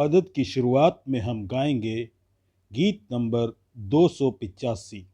इबादत की शुरुआत में हम गाएंगे गीत नंबर 285।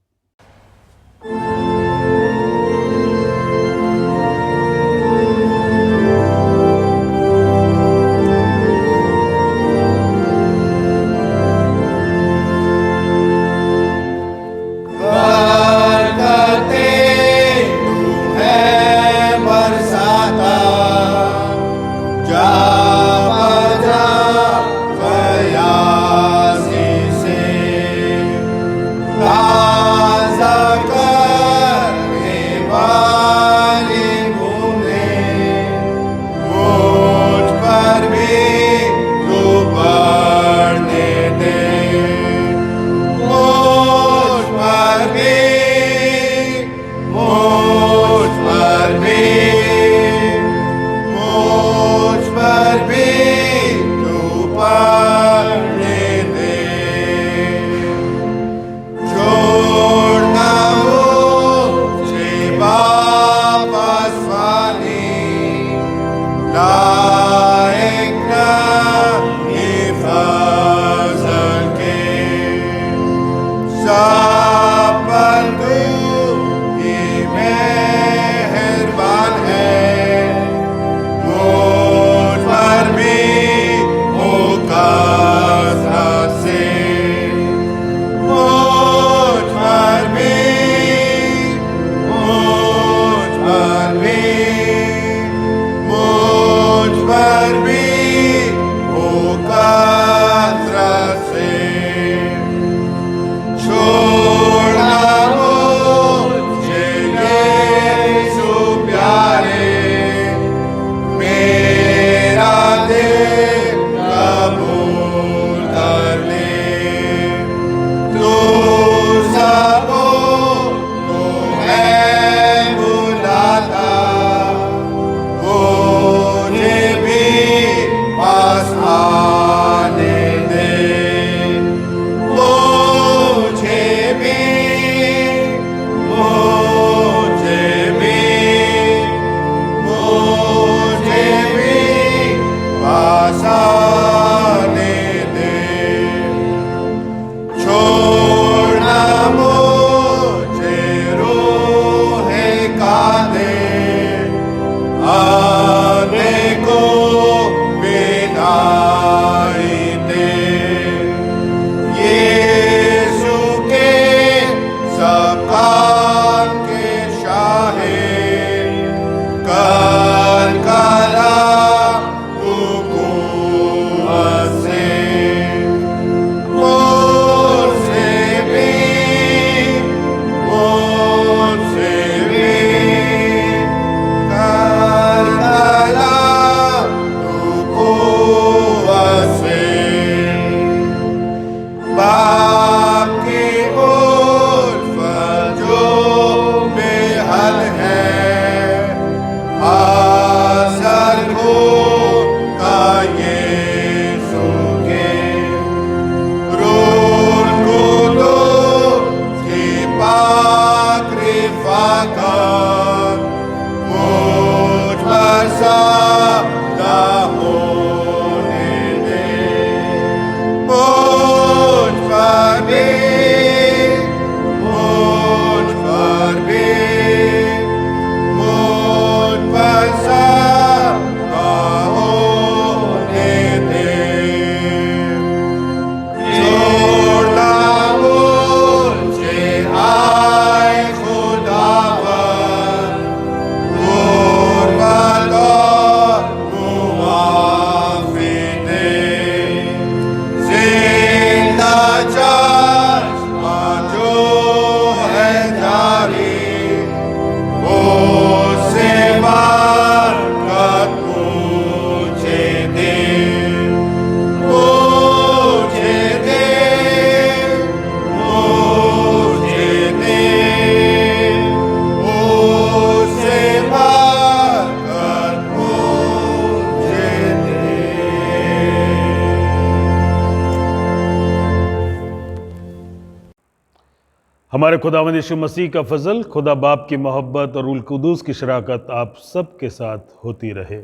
हमारे खुदावंद यीशु मसीह का फजल, खुदा बाप की मोहब्बत और रूल कुदूस की शराकत आप सब के साथ होती रहे।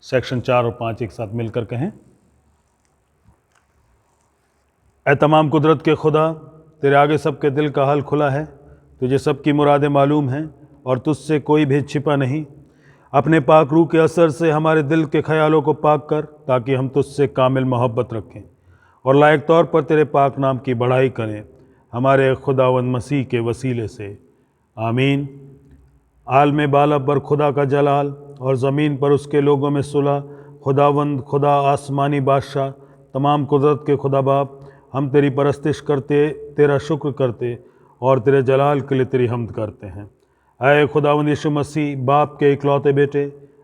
सेक्शन 4 और 5 एक साथ मिलकर कहें। ऐ तमाम कुदरत के खुदा, तेरे आगे सबके दिल का हाल खुला है। तुझे सबकी मुरादें मालूम हैं और तुझसे कोई भेद छिपा नहीं। अपने पाक रूह के असर से हमारे दिल के ख्यालों को पाक कर, ताकि हम तुझसे कामिल मोहब्बत रखें और लायक तौर पर तेरे पाक नाम की बढ़ाई करें, हमारे खुदावंद मसीह के वसीले से। आमीन। आलम बाला पर खुदा का जलाल और ज़मीन पर उसके लोगों में सुलह। खुदावंद खुदा आसमानी बादशाह, तमाम कुदरत के खुदा बाप, हम तेरी परस्तिश करते, तेरा शुक्र करते और तेरे जलाल के लिए तेरी हम्द करते हैं। ऐ खुदावंद यीशु मसीह, बाप के इकलौते बेटे,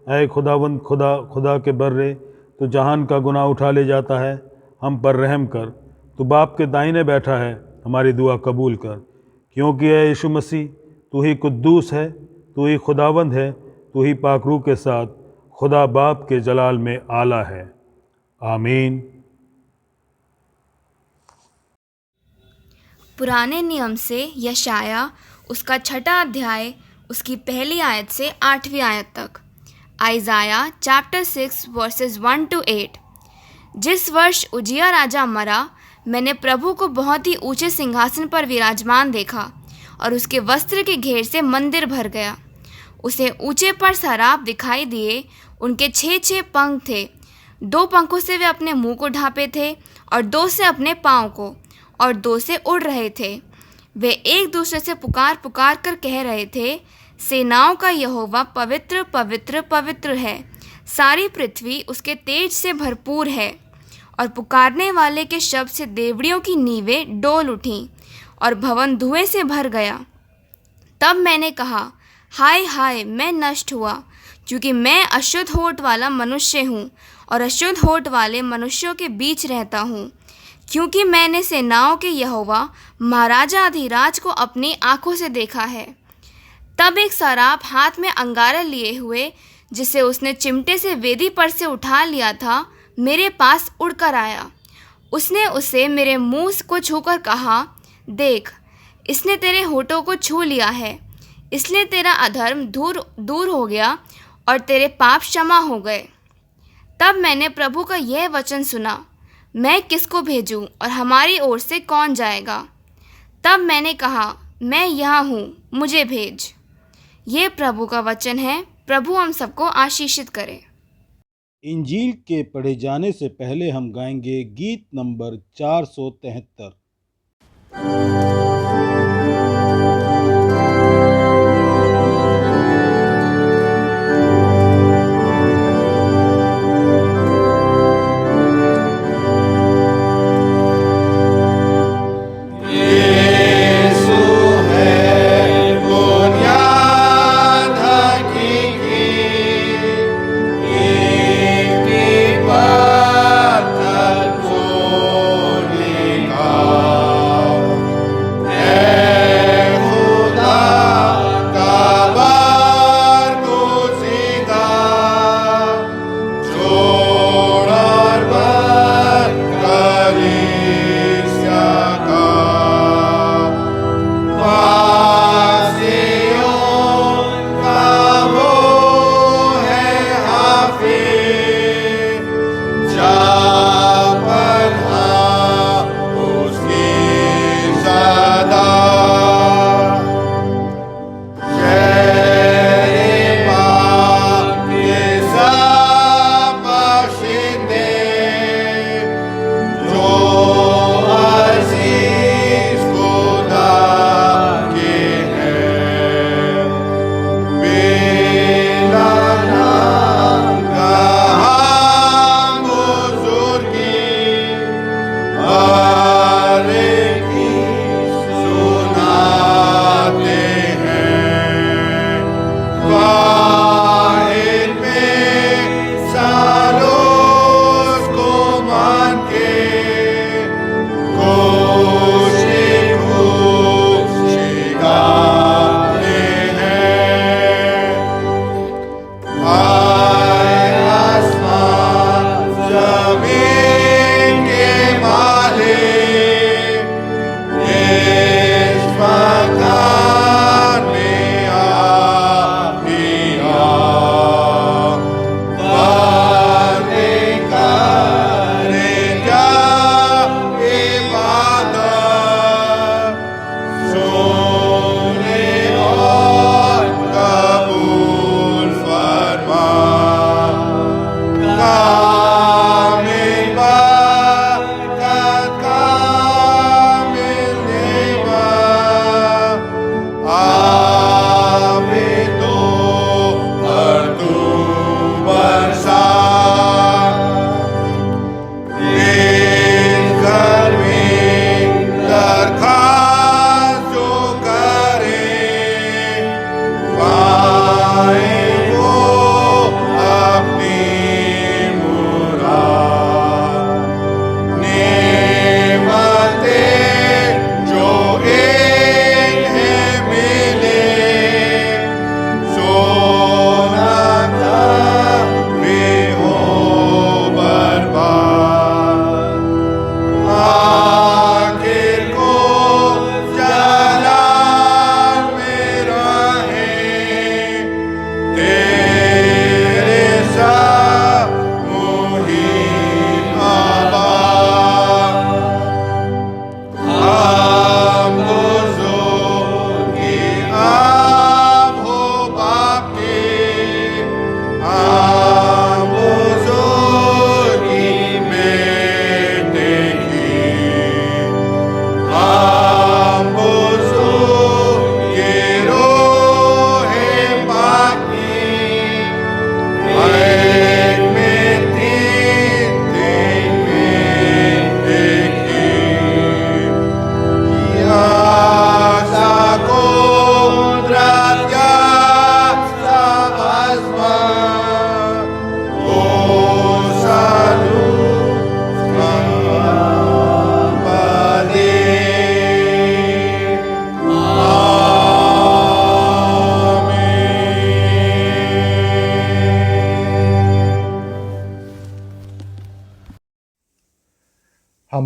ऐ खुदावंद खुदा के बर्रे, तू जहान का गुनाह उठा ले जाता है, हम पर रहम कर। तू बाप के दाहिने बैठा है, हमारी दुआ कबूल कर, क्योंकि ऐ यीशु मसीह, तू ही कुद्दूस है, तू ही खुदावंद है, तू ही पाक रूह के साथ खुदा बाप के जलाल में आला है। आमीन। पुराने नियम से यशाया उसका 6 अध्याय उसकी पहली आयत से 8वीं आयत तक। आइज़ाया चैप्टर 6 वर्सेस 1 to 8। जिस वर्ष उजिया राजा मरा, मैंने प्रभु को बहुत ही ऊंचे सिंहासन पर विराजमान देखा और उसके वस्त्र के घेर से मंदिर भर गया। उसे ऊंचे पर सराप दिखाई दिए, उनके 6 पंख थे। 2 पंखों से वे अपने मुंह को ढांपे थे और 2 से अपने पाँव को, और 2 से उड़ रहे थे। वे एक दूसरे से पुकार पुकार कर कह रहे थे, सेनाओं का यहोवा पवित्र पवित्र पवित्र है, सारी पृथ्वी उसके तेज से भरपूर है। और पुकारने वाले के शब्द से देवड़ियों की नींवें डोल उठीं और भवन धुएं से भर गया। तब मैंने कहा, हाय हाय, मैं नष्ट हुआ, क्योंकि मैं अशुद्ध होठ वाला मनुष्य हूँ और अशुद्ध होठ वाले मनुष्यों के बीच रहता हूँ, क्योंकि मैंने सेनाओं के यहोवा महाराजा अधिराज को अपनी आंखों से देखा है। तब एक सराप हाथ में अंगारा लिए हुए, जिसे उसने चिमटे से वेदी पर से उठा लिया था, मेरे पास उड़कर आया। उसने उसे मेरे मुंह को छूकर कहा, देख, इसने तेरे होठों को छू लिया है, इसलिए तेरा अधर्म दूर हो गया और तेरे पाप क्षमा हो गए। तब मैंने प्रभु का यह वचन सुना, मैं किसको भेजूं और हमारी ओर से कौन जाएगा? तब मैंने कहा, मैं यहाँ हूँ, मुझे भेज। ये प्रभु का वचन है। प्रभु हम सबको आशीषित करे। इंजील के पढ़े जाने से पहले हम गाएंगे गीत नंबर 473।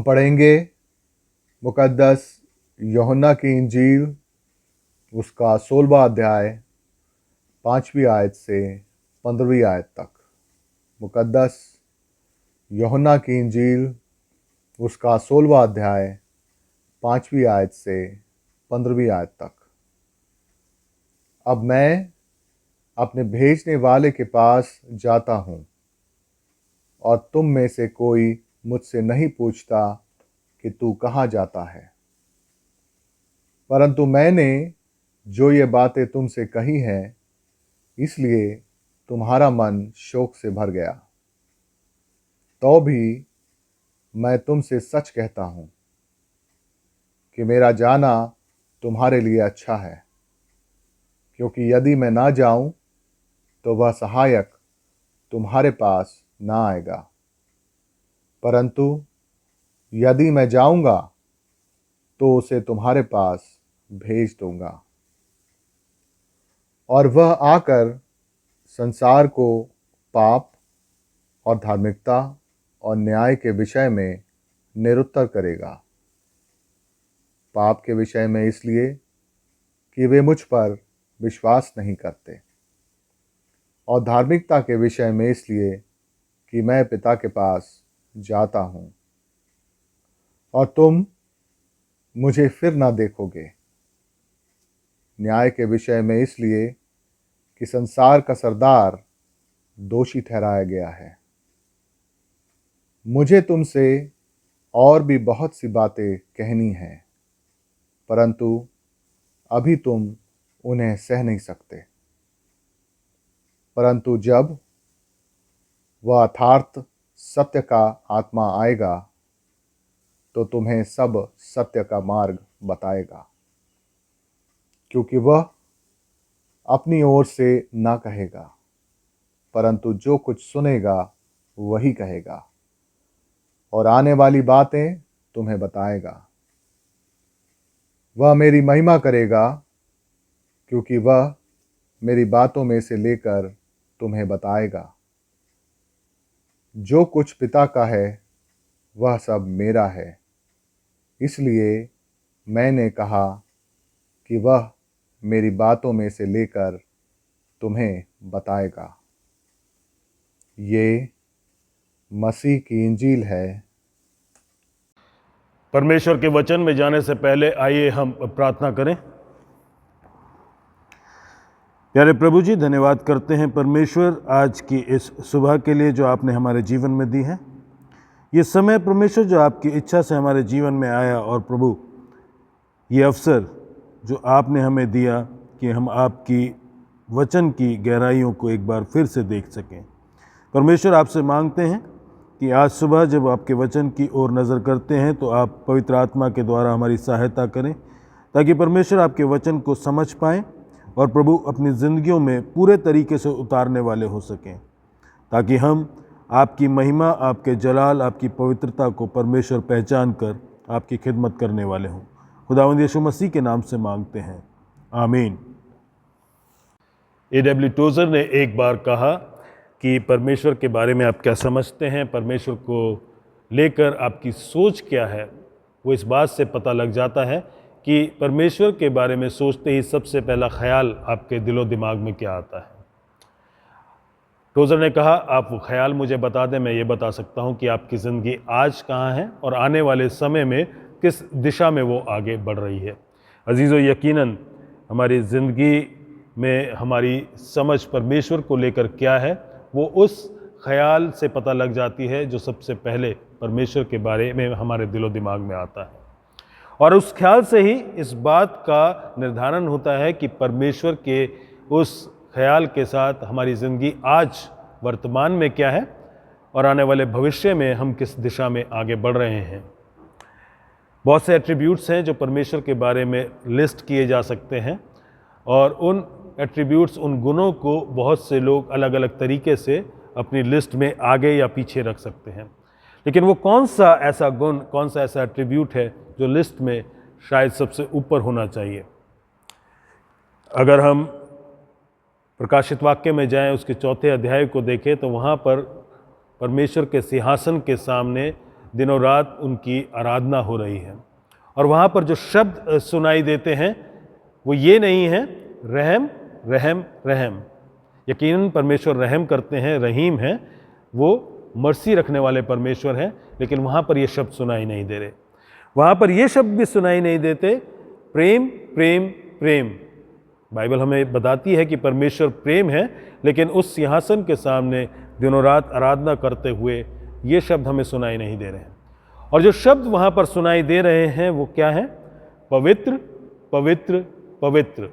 पढ़ेंगे मुकद्दस यूहन्ना की इंजील उसका 16वां अध्याय 5वीं आयत से 15वीं आयत तक। मुकद्दस यूहन्ना की इंजील उसका 16वां अध्याय 5वीं आयत से 15वीं आयत तक। अब मैं अपने भेजने वाले के पास जाता हूँ और तुम में से कोई मुझसे नहीं पूछता कि तू कहाँ जाता है, परंतु मैंने जो ये बातें तुमसे कही हैं, इसलिए तुम्हारा मन शोक से भर गया। तो भी मैं तुमसे सच कहता हूँ कि मेरा जाना तुम्हारे लिए अच्छा है, क्योंकि यदि मैं ना जाऊं तो वह सहायक तुम्हारे पास ना आएगा, परंतु यदि मैं जाऊंगा तो उसे तुम्हारे पास भेज दूंगा। और वह आकर संसार को पाप और धार्मिकता और न्याय के विषय में निरुत्तर करेगा। पाप के विषय में इसलिए कि वे मुझ पर विश्वास नहीं करते, और धार्मिकता के विषय में इसलिए कि मैं पिता के पास जाता हूँ और तुम मुझे फिर ना देखोगे। न्याय के विषय में इसलिए कि संसार का सरदार दोषी ठहराया गया है। मुझे तुमसे और भी बहुत सी बातें कहनी हैं, परंतु अभी तुम उन्हें सह नहीं सकते। परंतु जब वह अर्थात सत्य का आत्मा आएगा तो तुम्हें सब सत्य का मार्ग बताएगा, क्योंकि वह अपनी ओर से ना कहेगा, परंतु जो कुछ सुनेगा वही कहेगा, और आने वाली बातें तुम्हें बताएगा। वह मेरी महिमा करेगा, क्योंकि वह मेरी बातों में से लेकर तुम्हें बताएगा। जो कुछ पिता का है वह सब मेरा है, इसलिए मैंने कहा कि वह मेरी बातों में से लेकर तुम्हें बताएगा। ये मसीह की इंजील है। परमेश्वर के वचन में जाने से पहले आइए हम प्रार्थना करें। प्यारे प्रभु जी, धन्यवाद करते हैं परमेश्वर आज की इस सुबह के लिए जो आपने हमारे जीवन में दी है। ये समय परमेश्वर जो आपकी इच्छा से हमारे जीवन में आया, और प्रभु ये अवसर जो आपने हमें दिया कि हम आपकी वचन की गहराइयों को एक बार फिर से देख सकें। परमेश्वर आपसे मांगते हैं कि आज सुबह जब आपके वचन की ओर नज़र करते हैं तो आप पवित्र आत्मा के द्वारा हमारी सहायता करें, ताकि परमेश्वर आपके वचन को समझ पाएँ और प्रभु अपनी ज़िंदगियों में पूरे तरीके से उतारने वाले हो सकें, ताकि हम आपकी महिमा, आपके जलाल, आपकी पवित्रता को परमेश्वर पहचान कर आपकी खिदमत करने वाले हों। खुदावंद यीशु मसीह के नाम से मांगते हैं, आमीन। A.W. टोज़र ने एक बार कहा कि परमेश्वर के बारे में आप क्या समझते हैं, परमेश्वर को लेकर आपकी सोच क्या है, वो इस बात से पता लग जाता है कि परमेश्वर के बारे में सोचते ही सबसे पहला ख्याल आपके दिलो दिमाग में क्या आता है। टोज़र ने कहा, आप वो ख्याल मुझे बता दें, मैं ये बता सकता हूँ कि आपकी ज़िंदगी आज कहाँ है और आने वाले समय में किस दिशा में वो आगे बढ़ रही है। अजीज़ों, यकीनन हमारी ज़िंदगी में हमारी समझ परमेश्वर को लेकर क्या है, वो उस ख्याल से पता लग जाती है जो सबसे पहले परमेश्वर के बारे में हमारे दिलो दिमाग में आता है। और उस ख्याल से ही इस बात का निर्धारण होता है कि परमेश्वर के उस ख्याल के साथ हमारी ज़िंदगी आज वर्तमान में क्या है और आने वाले भविष्य में हम किस दिशा में आगे बढ़ रहे हैं। बहुत से एट्रीब्यूट्स हैं जो परमेश्वर के बारे में लिस्ट किए जा सकते हैं, और उन एट्रीब्यूट्स, उन गुणों को बहुत से लोग अलग अलग तरीके से अपनी लिस्ट में आगे या पीछे रख सकते हैं। लेकिन वो कौन सा ऐसा गुण, कौन सा ऐसा एट्रीब्यूट है जो लिस्ट में शायद सबसे ऊपर होना चाहिए। अगर हम प्रकाशित वाक्य में जाएं, उसके 4 अध्याय को देखें, तो वहाँ पर परमेश्वर के सिंहासन के सामने दिनों रात उनकी आराधना हो रही है। और वहाँ पर जो शब्द सुनाई देते हैं वो ये नहीं है रहम रहम रहम। यकीनन परमेश्वर रहम करते हैं, रहीम हैं, वो मर्सी रखने वाले परमेश्वर हैं, लेकिन वहाँ पर ये शब्द सुनाई नहीं दे रहे। वहाँ पर ये शब्द भी सुनाई नहीं देते प्रेम प्रेम प्रेम। बाइबल हमें बताती है कि परमेश्वर प्रेम है, लेकिन उस सिंहासन के सामने दिनों रात आराधना करते हुए ये शब्द हमें सुनाई नहीं दे रहे हैं। और जो शब्द वहाँ पर सुनाई दे रहे हैं वो क्या है? पवित्र पवित्र पवित्र।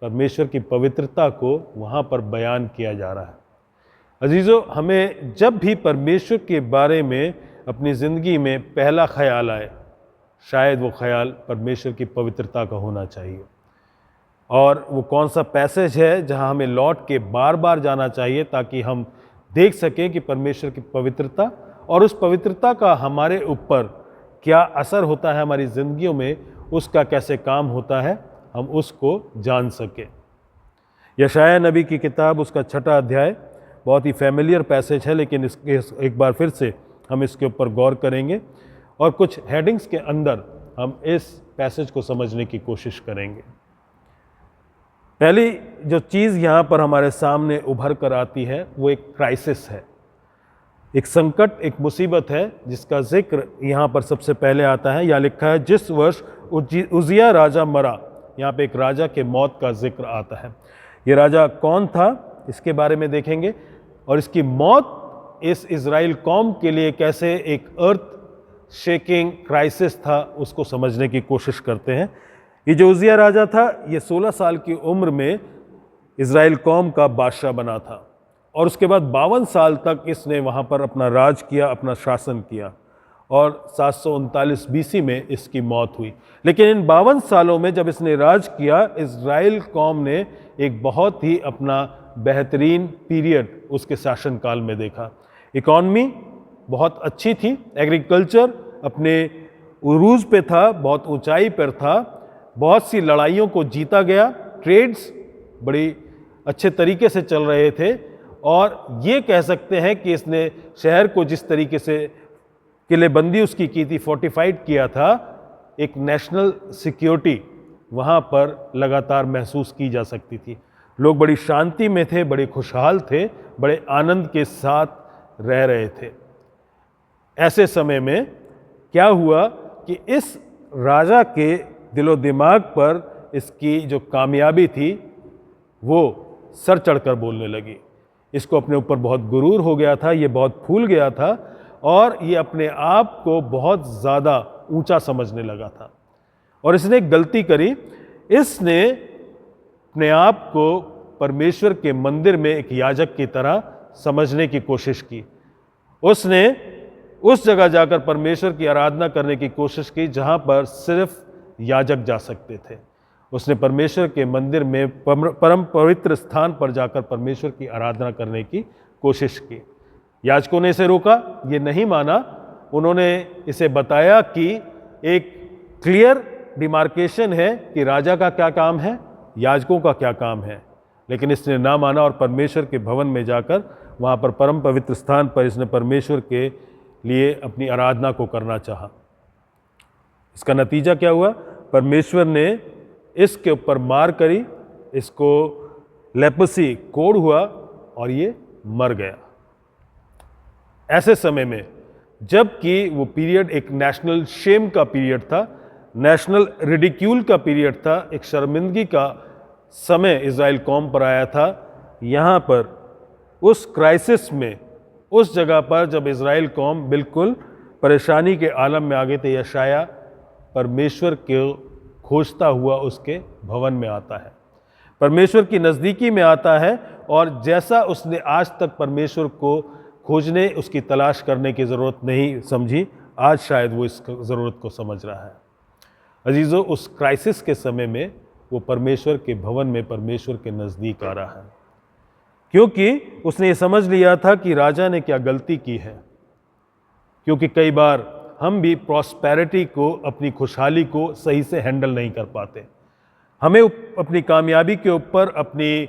परमेश्वर की पवित्रता को वहाँ पर बयान किया जा रहा है। अजीज़ों, हमें जब भी परमेश्वर के बारे में अपनी ज़िंदगी में पहला ख्याल आए, शायद वो ख्याल परमेश्वर की पवित्रता का होना चाहिए। और वो कौन सा पैसेज है जहाँ हमें लौट के बार बार जाना चाहिए ताकि हम देख सकें कि परमेश्वर की पवित्रता और उस पवित्रता का हमारे ऊपर क्या असर होता है, हमारी ज़िंदगियों में उसका कैसे काम होता है, हम उसको जान सकें। यशायाह नबी की किताब उसका 6वां अध्याय बहुत ही फैमिलियर पैसेज है, लेकिन इसके एक बार फिर से हम इसके ऊपर गौर करेंगे और कुछ हेडिंग्स के अंदर हम इस पैसेज को समझने की कोशिश करेंगे। पहली जो चीज़ यहाँ पर हमारे सामने उभर कर आती है वो एक क्राइसिस है, एक संकट, एक मुसीबत है जिसका जिक्र यहाँ पर सबसे पहले आता है। यहाँ लिखा है जिस वर्ष उजिया राजा मरा। यहाँ पे एक राजा के मौत का जिक्र आता है। ये राजा कौन था इसके बारे में देखेंगे और इसकी मौत इस इज़राइल कौम के लिए कैसे एक अर्थ शेकिंग क्राइसिस था उसको समझने की कोशिश करते हैं। ये जो उजिया राजा था ये 16 साल की उम्र में इज़राइल कौम का बादशाह बना था और उसके बाद 52 साल तक इसने वहाँ पर अपना राज किया, अपना शासन किया और 739 बीसी में इसकी मौत हुई। लेकिन इन 52 सालों में जब इसने राज किया, इज़राइल कौम ने एक बहुत ही अपना बेहतरीन पीरियड उसके शासनकाल में देखा। इकॉनमी बहुत अच्छी थी, एग्रीकल्चर अपने उरूज पे था, बहुत ऊंचाई पर था, बहुत सी लड़ाइयों को जीता गया, ट्रेड्स बड़ी अच्छे तरीके से चल रहे थे और ये कह सकते हैं कि इसने शहर को जिस तरीके से किलेबंदी उसकी की थी, फोर्टिफाइड किया था, एक नेशनल सिक्योरिटी वहाँ पर लगातार महसूस की जा सकती थी। लोग बड़ी शांति में थे, बड़े खुशहाल थे, बड़े आनंद के साथ रह रहे थे। ऐसे समय में क्या हुआ कि इस राजा के दिलो दिमाग पर इसकी जो कामयाबी थी वो सर चढ़कर बोलने लगी। इसको अपने ऊपर बहुत गुरूर हो गया था, ये बहुत फूल गया था और ये अपने आप को बहुत ज़्यादा ऊंचा समझने लगा था। और इसने एक गलती करी, इसने अपने आप को परमेश्वर के मंदिर में एक याजक की तरह समझने की कोशिश की। उसने उस जगह जाकर परमेश्वर की आराधना करने की कोशिश की जहाँ पर सिर्फ याजक जा सकते थे। उसने परमेश्वर के मंदिर में परम पवित्र स्थान पर जाकर परमेश्वर की आराधना करने की कोशिश की। याजकों ने इसे रोका, ये नहीं माना। उन्होंने इसे बताया कि एक क्लियर डिमार्केशन है कि राजा का क्या काम है, याजकों का क्या काम है, लेकिन इसने ना माना और परमेश्वर के भवन में जाकर वहाँ पर परम पवित्र स्थान पर इसने परमेश्वर के लिए अपनी आराधना को करना चाहा। इसका नतीजा क्या हुआ? परमेश्वर ने इसके ऊपर मार करी, इसको लेप्रोसी कोढ़ हुआ और ये मर गया। ऐसे समय में जबकि वो पीरियड एक नेशनल शेम का पीरियड था, नेशनल रिडिक्यूल का पीरियड था, एक शर्मिंदगी का समय इज़राइल कौम पर आया था। यहाँ पर उस क्राइसिस में, उस जगह पर जब इज़राइल कौम बिल्कुल परेशानी के आलम में आ गए थे, यशायाह परमेश्वर को खोजता हुआ उसके भवन में आता है, परमेश्वर की नज़दीकी में आता है और जैसा उसने आज तक परमेश्वर को खोजने, उसकी तलाश करने की ज़रूरत नहीं समझी, आज शायद वो इस ज़रूरत को समझ रहा है। अजीज़ों, उस क्राइसिस के समय में वो परमेश्वर के भवन में परमेश्वर के नज़दीक आ रहा है, क्योंकि उसने ये समझ लिया था कि राजा ने क्या गलती की है। क्योंकि कई बार हम भी प्रॉस्पेरिटी को, अपनी खुशहाली को सही से हैंडल नहीं कर पाते। हमें अपनी कामयाबी के ऊपर, अपनी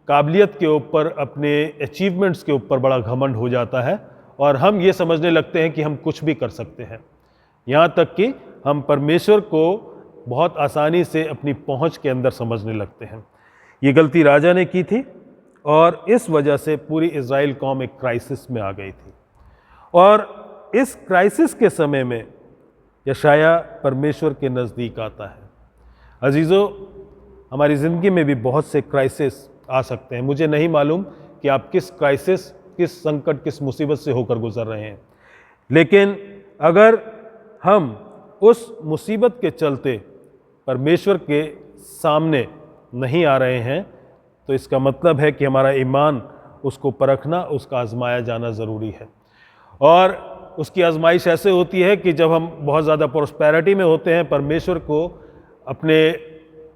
काबिलियत के ऊपर, अपने अचीवमेंट्स के ऊपर बड़ा घमंड हो जाता है और हम ये समझने लगते हैं कि हम कुछ भी कर सकते हैं, यहाँ तक कि हम परमेश्वर को बहुत आसानी से अपनी पहुँच के अंदर समझने लगते हैं। ये गलती राजा ने की थी और इस वजह से पूरी इज़राइल कौम एक क्राइसिस में आ गई थी। और इस क्राइसिस के समय में यशाया परमेश्वर के नज़दीक आता है। अजीज़ों, हमारी ज़िंदगी में भी बहुत से क्राइसिस आ सकते हैं। मुझे नहीं मालूम कि आप किस क्राइसिस, किस संकट, किस मुसीबत से होकर गुजर रहे हैं, लेकिन अगर हम उस मुसीबत के चलते परमेश्वर के सामने नहीं आ रहे हैं तो इसका मतलब है कि हमारा ईमान, उसको परखना, उसका आजमाया जाना ज़रूरी है। और उसकी आजमाइश ऐसे होती है कि जब हम बहुत ज़्यादा प्रॉस्पेरिटी में होते हैं, परमेश्वर को अपने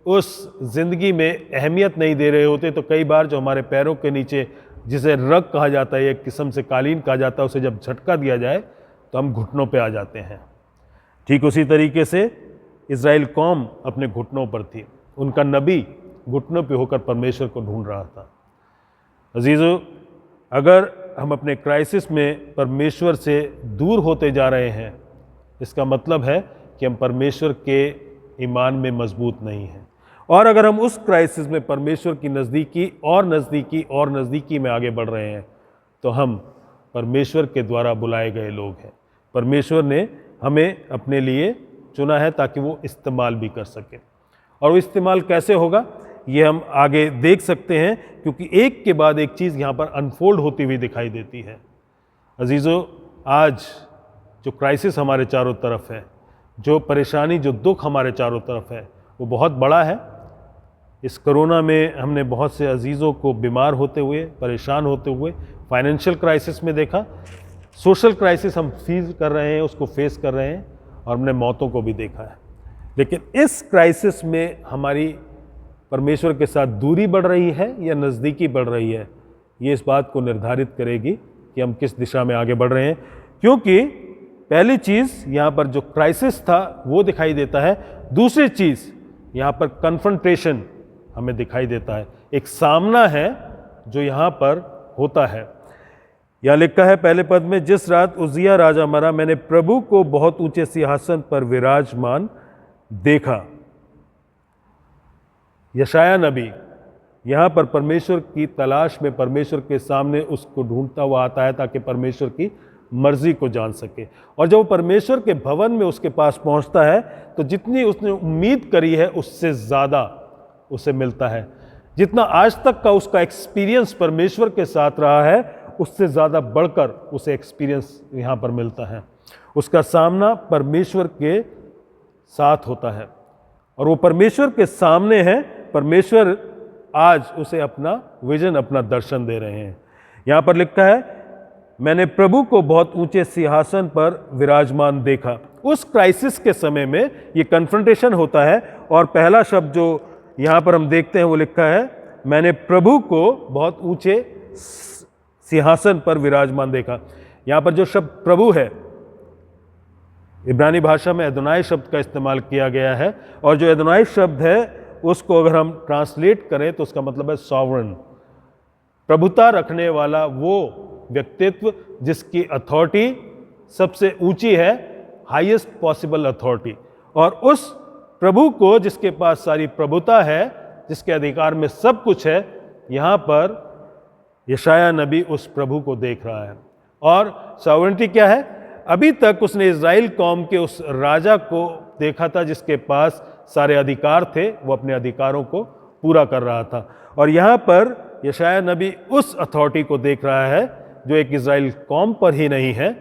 उस ज़िंदगी में अहमियत नहीं दे रहे होते, तो कई बार जो हमारे पैरों के नीचे, जिसे रग कहा जाता है, एक किस्म से कालीन कहा जाता है, उसे जब झटका दिया जाए तो हम घुटनों पे आ जाते हैं। ठीक उसी तरीके से इज़राइल कौम अपने घुटनों पर थी। उनका नबी घुटनों पे होकर परमेश्वर को ढूंढ रहा था। अजीज़ों, अगर हम अपने क्राइसिस में परमेश्वर से दूर होते जा रहे हैं, इसका मतलब है कि हम परमेश्वर के ईमान में मजबूत नहीं हैं। और अगर हम उस क्राइसिस में परमेश्वर की नज़दीकी और नज़दीकी और नज़दीकी में आगे बढ़ रहे हैं, तो हम परमेश्वर के द्वारा बुलाए गए लोग हैं। परमेश्वर ने हमें अपने लिए चुना है ताकि वो इस्तेमाल भी कर सके। और वो इस्तेमाल कैसे होगा, ये हम आगे देख सकते हैं, क्योंकि एक के बाद एक चीज़ यहाँ पर अनफोल्ड होती हुई दिखाई देती है। अजीज़ों, आज जो क्राइसिस हमारे चारों तरफ है, जो परेशानी, जो दुख हमारे चारों तरफ है, वो बहुत बड़ा है। इस कोरोना में हमने बहुत से अजीज़ों को बीमार होते हुए, परेशान होते हुए, फाइनेंशियल क्राइसिस में देखा। सोशल क्राइसिस हम फील कर रहे हैं, उसको फेस कर रहे हैं, और हमने मौतों को भी देखा है। लेकिन इस क्राइसिस में हमारी परमेश्वर के साथ दूरी बढ़ रही है या नज़दीकी बढ़ रही है, ये इस बात को निर्धारित करेगी कि हम किस दिशा में आगे बढ़ रहे हैं। क्योंकि पहली चीज़ यहाँ पर जो क्राइसिस था वो दिखाई देता है, दूसरी चीज़ यहाँ पर कन्फ्रंटेशन हमें दिखाई देता है, एक सामना है जो यहाँ पर होता है। यहाँ लिखा है पहले पद में, जिस रात उज्जिया राजा मरा, मैंने प्रभु को बहुत ऊंचे सिंहासन पर विराजमान देखा। यशाया नबी यहाँ पर परमेश्वर की तलाश में परमेश्वर के सामने उसको ढूंढता हुआ आता है ताकि परमेश्वर की मर्जी को जान सके। और जब वो परमेश्वर के भवन में उसके पास पहुंचता है तो जितनी उसने उम्मीद करी है उससे ज़्यादा उसे मिलता है। जितना आज तक का उसका एक्सपीरियंस परमेश्वर के साथ रहा है, उससे ज़्यादा बढ़कर उसे एक्सपीरियंस यहाँ पर मिलता है। उसका सामना परमेश्वर के साथ होता है और वो परमेश्वर के सामने है। परमेश्वर आज उसे अपना विजन, अपना दर्शन दे रहे हैं। यहाँ पर लिखा है, मैंने प्रभु को बहुत ऊंचे सिंहासन पर विराजमान देखा। उस क्राइसिस के समय में ये कन्फ्रंटेशन होता है और पहला शब्द जो यहाँ पर हम देखते हैं वो लिखा है, मैंने प्रभु को बहुत ऊंचे सिंहासन पर विराजमान देखा। यहाँ पर जो शब्द प्रभु है, इब्रानी भाषा में एदोनाई शब्द का इस्तेमाल किया गया है और जो एदोनाई शब्द है उसको अगर हम ट्रांसलेट करें तो उसका मतलब है सॉवरन, प्रभुता रखने वाला वो व्यक्तित्व जिसकी अथॉरिटी सबसे ऊंची है, हाईएस्ट पॉसिबल अथॉरिटी। और उस प्रभु को जिसके पास सारी प्रभुता है, जिसके अधिकार में सब कुछ है, यहाँ पर यशाया नबी उस प्रभु को देख रहा है। और सॉवरेंटी क्या है? अभी तक उसने इज़राइल कौम के उस राजा को देखा था जिसके पास सारे अधिकार थे, वो अपने अधिकारों को पूरा कर रहा था। और यहाँ पर यशाया नबी उस अथॉरिटी को देख रहा है जो एक इज़राइल कौम पर ही नहीं है,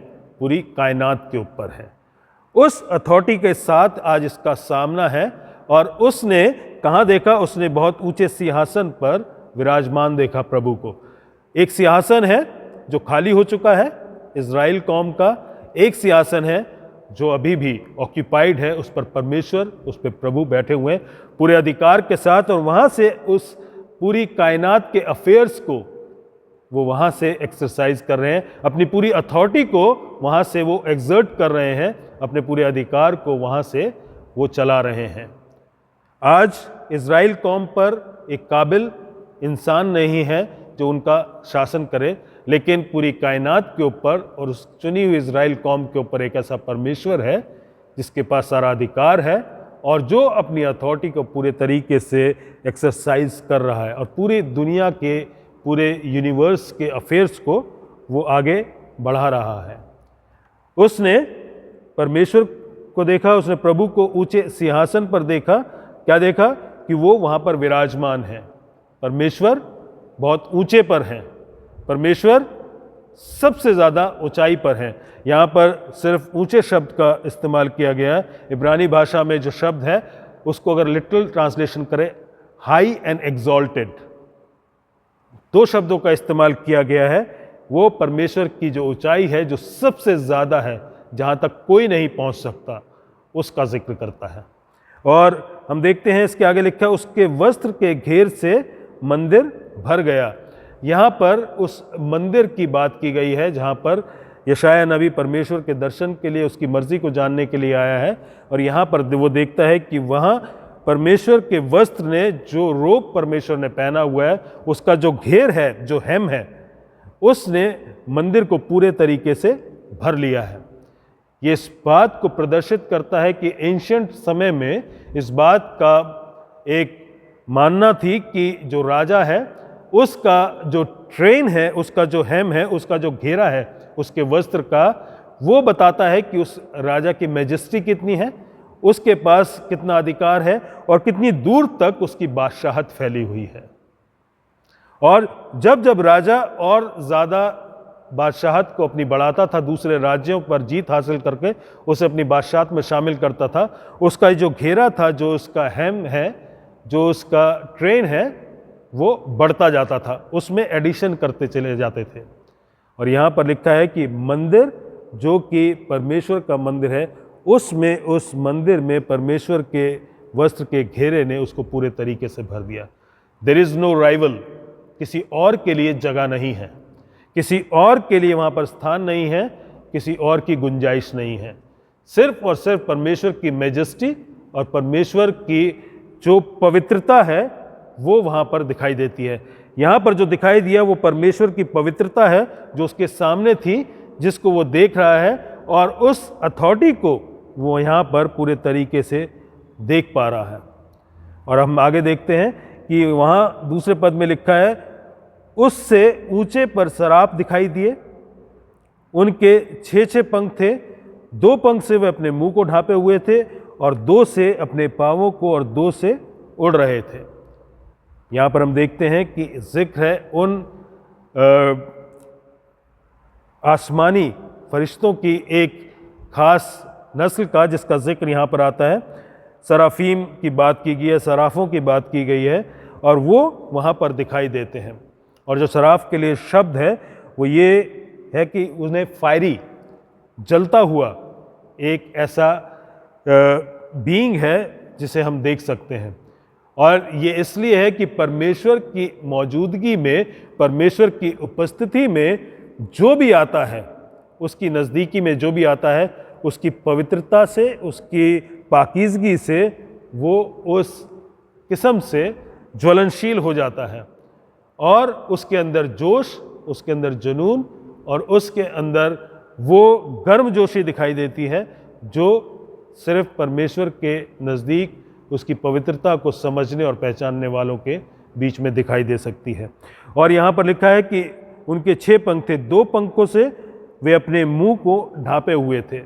पूरी कायनात के ऊपर है। उस अथॉरिटी के साथ आज इसका सामना है। और उसने कहाँ देखा? उसने बहुत ऊंचे सिंहासन पर विराजमान देखा प्रभु को। एक सिंहासन है जो खाली हो चुका है इज़राइल कौम का, एक सिंहासन है जो अभी भी ऑक्यूपाइड है, उस पर परमेश्वर, उस पर प्रभु बैठे हुए हैं पूरे अधिकार के साथ। और वहाँ से उस पूरी कायनात के अफेयर्स को वो वहाँ से एक्सरसाइज कर रहे हैं, अपनी पूरी अथॉरिटी को वहाँ से वो एग्जर्ट कर रहे हैं, अपने पूरे अधिकार को वहाँ से वो चला रहे हैं। आज इज़राइल कौम पर एक काबिल इंसान नहीं है जो उनका शासन करे, लेकिन पूरी कायनात के ऊपर और उस चुनी हुई इज़राइल कौम के ऊपर एक ऐसा परमेश्वर है जिसके पास सारा अधिकार है और जो अपनी अथॉरिटी को पूरे तरीके से एक्सरसाइज कर रहा है और पूरी दुनिया के, पूरे यूनिवर्स के अफेयर्स को वो आगे बढ़ा रहा है। उसने परमेश्वर को देखा, उसने प्रभु को ऊंचे सिंहासन पर देखा। क्या देखा? कि वो वहाँ पर विराजमान है। परमेश्वर बहुत ऊंचे पर हैं, परमेश्वर सबसे ज़्यादा ऊंचाई पर हैं। यहाँ पर सिर्फ ऊंचे शब्द का इस्तेमाल किया गया है। इब्रानी भाषा में जो शब्द है उसको अगर लिटरल ट्रांसलेशन करें, हाई एंड एग्जॉल्टेड, दो शब्दों का इस्तेमाल किया गया है। वो परमेश्वर की जो ऊंचाई है, जो सबसे ज़्यादा है, जहाँ तक कोई नहीं पहुँच सकता, उसका जिक्र करता है। और हम देखते हैं इसके आगे लिखा है, उसके वस्त्र के घेर से मंदिर भर गया। यहाँ पर उस मंदिर की बात की गई है जहाँ पर यशायाह नबी परमेश्वर के दर्शन के लिए, उसकी मर्जी को जानने के लिए आया है। और यहाँ पर वो देखता है कि वहाँ परमेश्वर के वस्त्र ने, जो रोब परमेश्वर ने पहना हुआ है, उसका जो घेर है, जो हेम है, उसने मंदिर को पूरे तरीके से भर लिया है। ये इस बात को प्रदर्शित करता है कि एंशिएंट समय में इस बात का एक मानना थी कि जो राजा है उसका जो ट्रेन है, उसका जो हेम है, उसका जो घेरा है उसके वस्त्र का, वो बताता है कि उस राजा की मैजेस्टी कितनी है, उसके पास कितना अधिकार है और कितनी दूर तक उसकी बादशाहत फैली हुई है। और जब जब राजा और ज़्यादा बादशाहत को अपनी बढ़ाता था, दूसरे राज्यों पर जीत हासिल करके उसे अपनी बादशाहत में शामिल करता था, उसका जो घेरा था, जो उसका हेम है, जो उसका ट्रेन है, वो बढ़ता जाता था, उसमें एडिशन करते चले जाते थे। और यहाँ पर लिखा है कि मंदिर जो कि परमेश्वर का मंदिर है, उसमें, उस मंदिर में परमेश्वर के वस्त्र के घेरे ने उसको पूरे तरीके से भर दिया। देयर इज़ नो राइवल, किसी और के लिए जगह नहीं है, किसी और के लिए वहाँ पर स्थान नहीं है, किसी और की गुंजाइश नहीं है। सिर्फ और सिर्फ परमेश्वर की मैजेस्टी और परमेश्वर की जो पवित्रता है वो वहाँ पर दिखाई देती है। यहाँ पर जो दिखाई दिया वो परमेश्वर की पवित्रता है जो उसके सामने थी, जिसको वो देख रहा है, और उस अथॉरिटी को वो यहाँ पर पूरे तरीके से देख पा रहा है। और हम आगे देखते हैं कि वहाँ दूसरे पद में लिखा है, उससे ऊंचे पर सराप दिखाई दिए, उनके 6 पंख थे, 2 पंख से वे अपने मुंह को ढांपे हुए थे और 2 से अपने पांवों को और 2 से उड़ रहे थे। यहाँ पर हम देखते हैं कि जिक्र है उन आसमानी फरिश्तों की एक खास नस्ल का, जिसका जिक्र यहाँ पर आता है। सराफीम की बात की गई है, सराफों की बात की गई है, और वो वहाँ पर दिखाई देते हैं। और जो सराफ के लिए शब्द है वो ये है कि उन्हें फायरी, जलता हुआ एक ऐसा बीइंग है जिसे हम देख सकते हैं। और ये इसलिए है कि परमेश्वर की मौजूदगी में, परमेश्वर की उपस्थिति में जो भी आता है, उसकी नज़दीकी में जो भी आता है, उसकी पवित्रता से, उसकी पाकीज़गी से वो उस किस्म से ज्वलनशील हो जाता है, और उसके अंदर जोश, उसके अंदर जुनून और उसके अंदर वो गर्मजोशी दिखाई देती है जो सिर्फ परमेश्वर के नज़दीक उसकी पवित्रता को समझने और पहचानने वालों के बीच में दिखाई दे सकती है। और यहाँ पर लिखा है कि उनके 6 पंख थे, 2 पंखों से वे अपने मुंह को ढांपे हुए थे।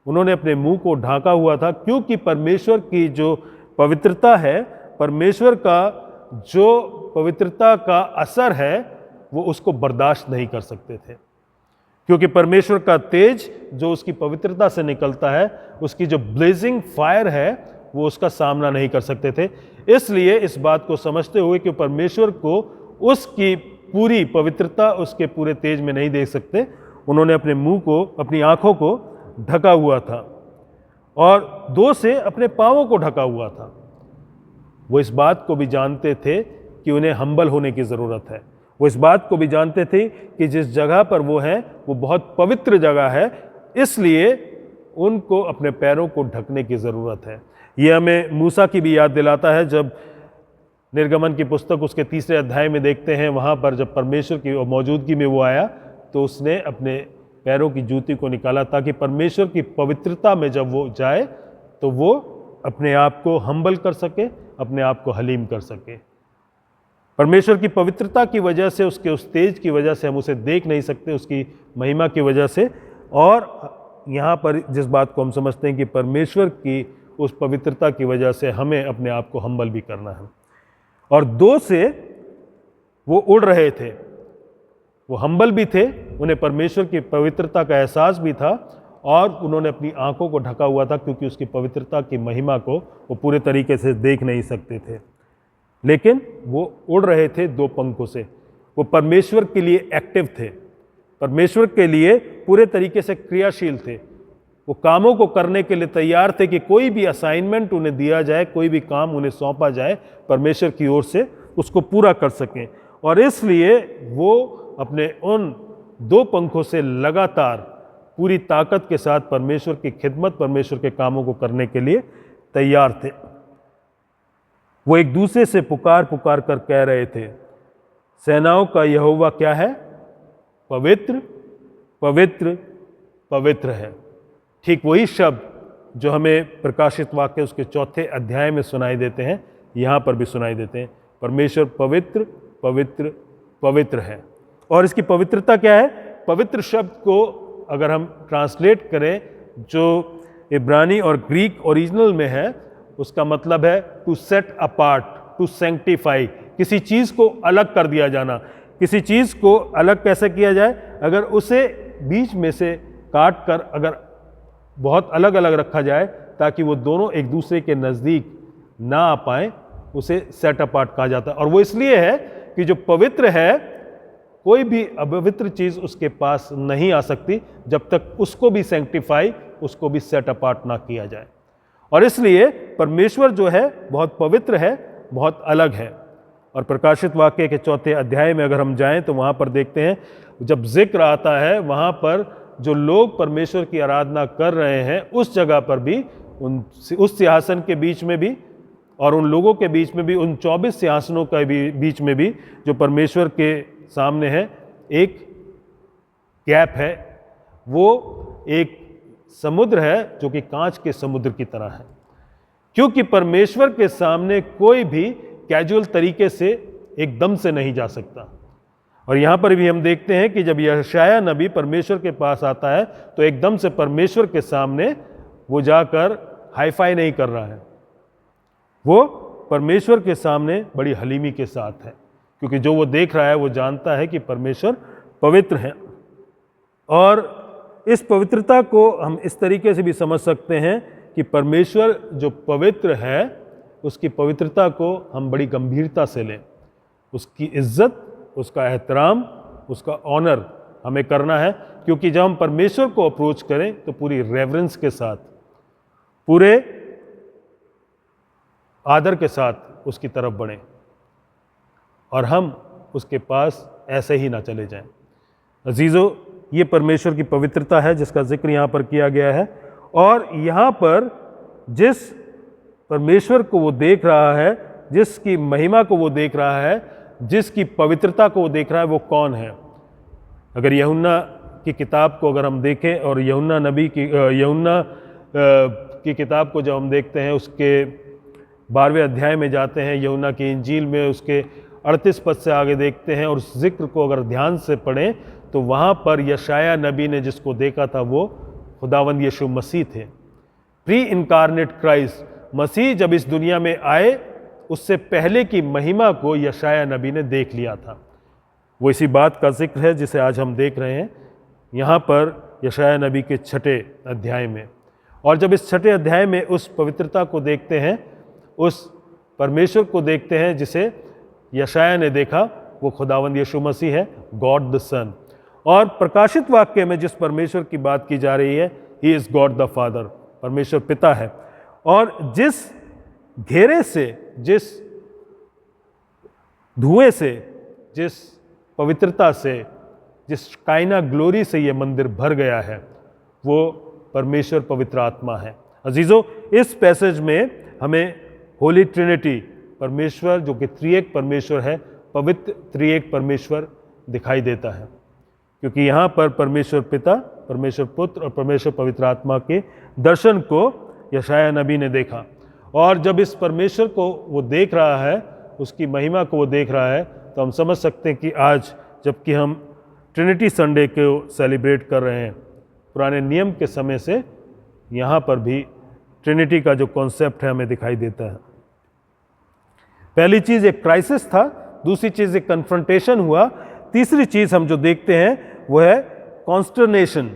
उन्होंने अपने मुंह को ढांका हुआ था, क्योंकि परमेश्वर की जो पवित्रता है, परमेश्वर का जो पवित्रता का असर है, वो उसको बर्दाश्त नहीं कर सकते थे। क्योंकि परमेश्वर का तेज जो उसकी पवित्रता से निकलता है, उसकी जो ब्लेजिंग फायर है, वो उसका सामना नहीं कर सकते थे। इसलिए इस बात को समझते हुए कि परमेश्वर को उसकी पूरी पवित्रता, उसके पूरे तेज में नहीं देख सकते, उन्होंने अपने मुंह को, अपनी आंखों को ढका हुआ था और 2 से अपने पांवों को ढका हुआ था। वो इस बात को भी जानते थे कि उन्हें हम्बल होने की ज़रूरत है। वो इस बात को भी जानते थे कि जिस जगह पर वो हैं वो बहुत पवित्र जगह है, इसलिए उनको अपने पैरों को ढकने की ज़रूरत है। ये हमें मूसा की भी याद दिलाता है, जब निर्गमन की पुस्तक उसके 3 अध्याय में देखते हैं, वहाँ पर जब परमेश्वर की मौजूदगी में वो आया तो उसने अपने पैरों की जूती को निकाला ताकि परमेश्वर की पवित्रता में जब वो जाए तो वो अपने आप को हम्बल कर सके, अपने आप को हलीम कर सके। परमेश्वर की पवित्रता की वजह से, उसके उस तेज की वजह से हम उसे देख नहीं सकते, उसकी महिमा की वजह से। और यहाँ पर जिस बात को हम समझते हैं कि परमेश्वर की उस पवित्रता की वजह से हमें अपने आप को हम्बल भी करना है। और 2 से वो उड़ रहे थे, वो हम्बल भी थे, उन्हें परमेश्वर की पवित्रता का एहसास भी था और उन्होंने अपनी आंखों को ढका हुआ था क्योंकि उसकी पवित्रता की महिमा को वो पूरे तरीके से देख नहीं सकते थे। लेकिन वो उड़ रहे थे 2 पंखों से। वो परमेश्वर के लिए एक्टिव थे, परमेश्वर के लिए पूरे तरीके से क्रियाशील थे। वो कामों को करने के लिए तैयार थे कि कोई भी असाइनमेंट उन्हें दिया जाए, कोई भी काम उन्हें सौंपा जाए, परमेश्वर की ओर से उसको पूरा कर सकें। और इसलिए वो अपने उन 2 पंखों से लगातार पूरी ताकत के साथ परमेश्वर की खिदमत, परमेश्वर के कामों को करने के लिए तैयार थे। वो एक दूसरे से पुकार पुकार कर कह रहे थे, सेनाओं का यहोवा क्या है? पवित्र पवित्र पवित्र है। ठीक वही शब्द जो हमें प्रकाशित वाक्य उसके 4 अध्याय में सुनाई देते हैं, यहाँ पर भी सुनाई देते हैं। परमेश्वर पवित्र पवित्र पवित्र है। और इसकी पवित्रता क्या है? पवित्र शब्द को अगर हम ट्रांसलेट करें, जो इब्रानी और ग्रीक ओरिजिनल में है, उसका मतलब है to set apart, to sanctify, किसी चीज़ को अलग कर दिया जाना। किसी चीज़ को अलग कैसे किया जाए? अगर उसे बीच में से काट कर अगर बहुत अलग अलग रखा जाए ताकि वो दोनों एक दूसरे के नज़दीक ना आ पाए, उसे सेट अपार्ट कहा जाता है। और वो इसलिए है कि जो पवित्र है, कोई भी अपवित्र चीज़ उसके पास नहीं आ सकती जब तक उसको भी सैंक्टिफाई, उसको भी सेट अपार्ट ना किया जाए। और इसलिए परमेश्वर जो है बहुत पवित्र है, बहुत अलग है। और प्रकाशित वाक्य के 4 अध्याय में अगर हम जाएं तो वहाँ पर देखते हैं, जब जिक्र आता है वहाँ पर जो लोग परमेश्वर की आराधना कर रहे हैं, उस जगह पर भी उस सिंहासन के बीच में भी और उन लोगों के बीच में भी, उन 24 सिंहासनों के बीच में भी जो परमेश्वर के सामने है, एक गैप है। वो एक समुद्र है जो कि कांच के समुद्र की तरह है, क्योंकि परमेश्वर के सामने कोई भी कैजुअल तरीके से एकदम से नहीं जा सकता। और यहाँ पर भी हम देखते हैं कि जब यशायाह नबी परमेश्वर के पास आता है तो एकदम से परमेश्वर के सामने वो जाकर हाईफाई नहीं कर रहा है, वो परमेश्वर के सामने बड़ी हलीमी के साथ है, क्योंकि जो वो देख रहा है वो जानता है कि परमेश्वर पवित्र है। और इस पवित्रता को हम इस तरीके से भी समझ सकते हैं कि परमेश्वर जो पवित्र है, उसकी पवित्रता को हम बड़ी गंभीरता से लें। उसकी इज्जत, उसका एहतराम, उसका ऑनर हमें करना है, क्योंकि जब हम परमेश्वर को अप्रोच करें तो पूरी रेवरेंस के साथ, पूरे आदर के साथ उसकी तरफ बढ़ें और हम उसके पास ऐसे ही ना चले जाएं। अजीज़ों, ये परमेश्वर की पवित्रता है जिसका जिक्र यहाँ पर किया गया है। और यहाँ पर जिस परमेश्वर को वो देख रहा है, जिसकी महिमा को वो देख रहा है, जिसकी पवित्रता को वो देख रहा है, वो कौन है? अगर यूहन्ना की किताब को अगर हम देखें और यूहन्ना की किताब को जब हम देखते हैं, उसके 12वें अध्याय में जाते हैं, यूहन्ना की इंजील में उसके 38 पद से आगे देखते हैं और उस जिक्र को अगर ध्यान से पढ़ें तो वहाँ पर यशायाह नबी ने जिसको देखा था वो खुदावंद यीशु मसीह थे। प्री इनकारनेट क्राइस्ट, मसीह जब इस दुनिया में आए उससे पहले की महिमा को यशायाह नबी ने देख लिया था। वो इसी बात का जिक्र है जिसे आज हम देख रहे हैं यहाँ पर यशायाह नबी के 6 अध्याय में। और जब इस 6 अध्याय में उस पवित्रता को देखते हैं, उस परमेश्वर को देखते हैं जिसे यशायाह ने देखा, वो खुदावंद यीशु मसीह है, गॉड द सन। और प्रकाशित वाक्य में जिस परमेश्वर की बात की जा रही है, he is God the father, परमेश्वर पिता है। और जिस घेरे से, जिस धुएं से, जिस पवित्रता से, जिस काइना ग्लोरी से ये मंदिर भर गया है, वो परमेश्वर पवित्र आत्मा है। अजीज़ों, इस पैसेज में हमें होली ट्रिनिटी, परमेश्वर जो कि त्रिएक परमेश्वर है, पवित्र त्रिएक परमेश्वर दिखाई देता है, क्योंकि यहाँ पर परमेश्वर पिता, परमेश्वर पुत्र और परमेश्वर पवित्र आत्मा के दर्शन को यशायाह नबी ने देखा। और जब इस परमेश्वर को वो देख रहा है, उसकी महिमा को वो देख रहा है, तो हम समझ सकते हैं कि आज जबकि हम ट्रिनिटी संडे को सेलिब्रेट कर रहे हैं, पुराने नियम के समय से यहाँ पर भी ट्रिनिटी का जो कॉन्सेप्ट है हमें दिखाई देता है। पहली चीज़ एक क्राइसिस था, दूसरी चीज़ एक कन्फ्रंटेशन हुआ, तीसरी चीज़ हम जो देखते हैं वो है कॉन्स्टर्नेशन,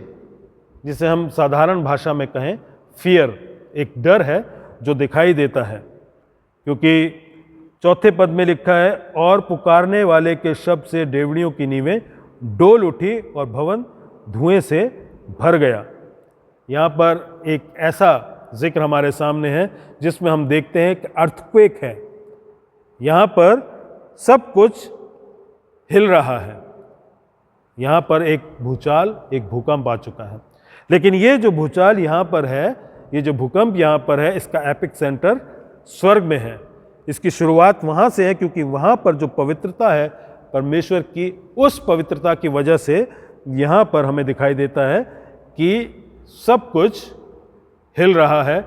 जिसे हम साधारण भाषा में कहें फियर, एक डर है जो दिखाई देता है। क्योंकि चौथे पद में लिखा है, और पुकारने वाले के शब्द से डेवड़ियों की नींवें डोल उठी और भवन धुएं से भर गया। यहाँ पर एक ऐसा जिक्र हमारे सामने है जिसमें हम देखते हैं कि अर्थक्वेक है, यहाँ पर सब कुछ हिल रहा है, यहाँ पर एक भूचाल, एक भूकंप आ चुका है। लेकिन ये जो भूचाल यहाँ पर है, ये जो भूकंप यहाँ पर है, इसका एपिक सेंटर स्वर्ग में है। इसकी शुरुआत वहाँ से है, क्योंकि वहाँ पर जो पवित्रता है परमेश्वर की, उस पवित्रता की वजह से यहाँ पर हमें दिखाई देता है कि सब कुछ हिल रहा है,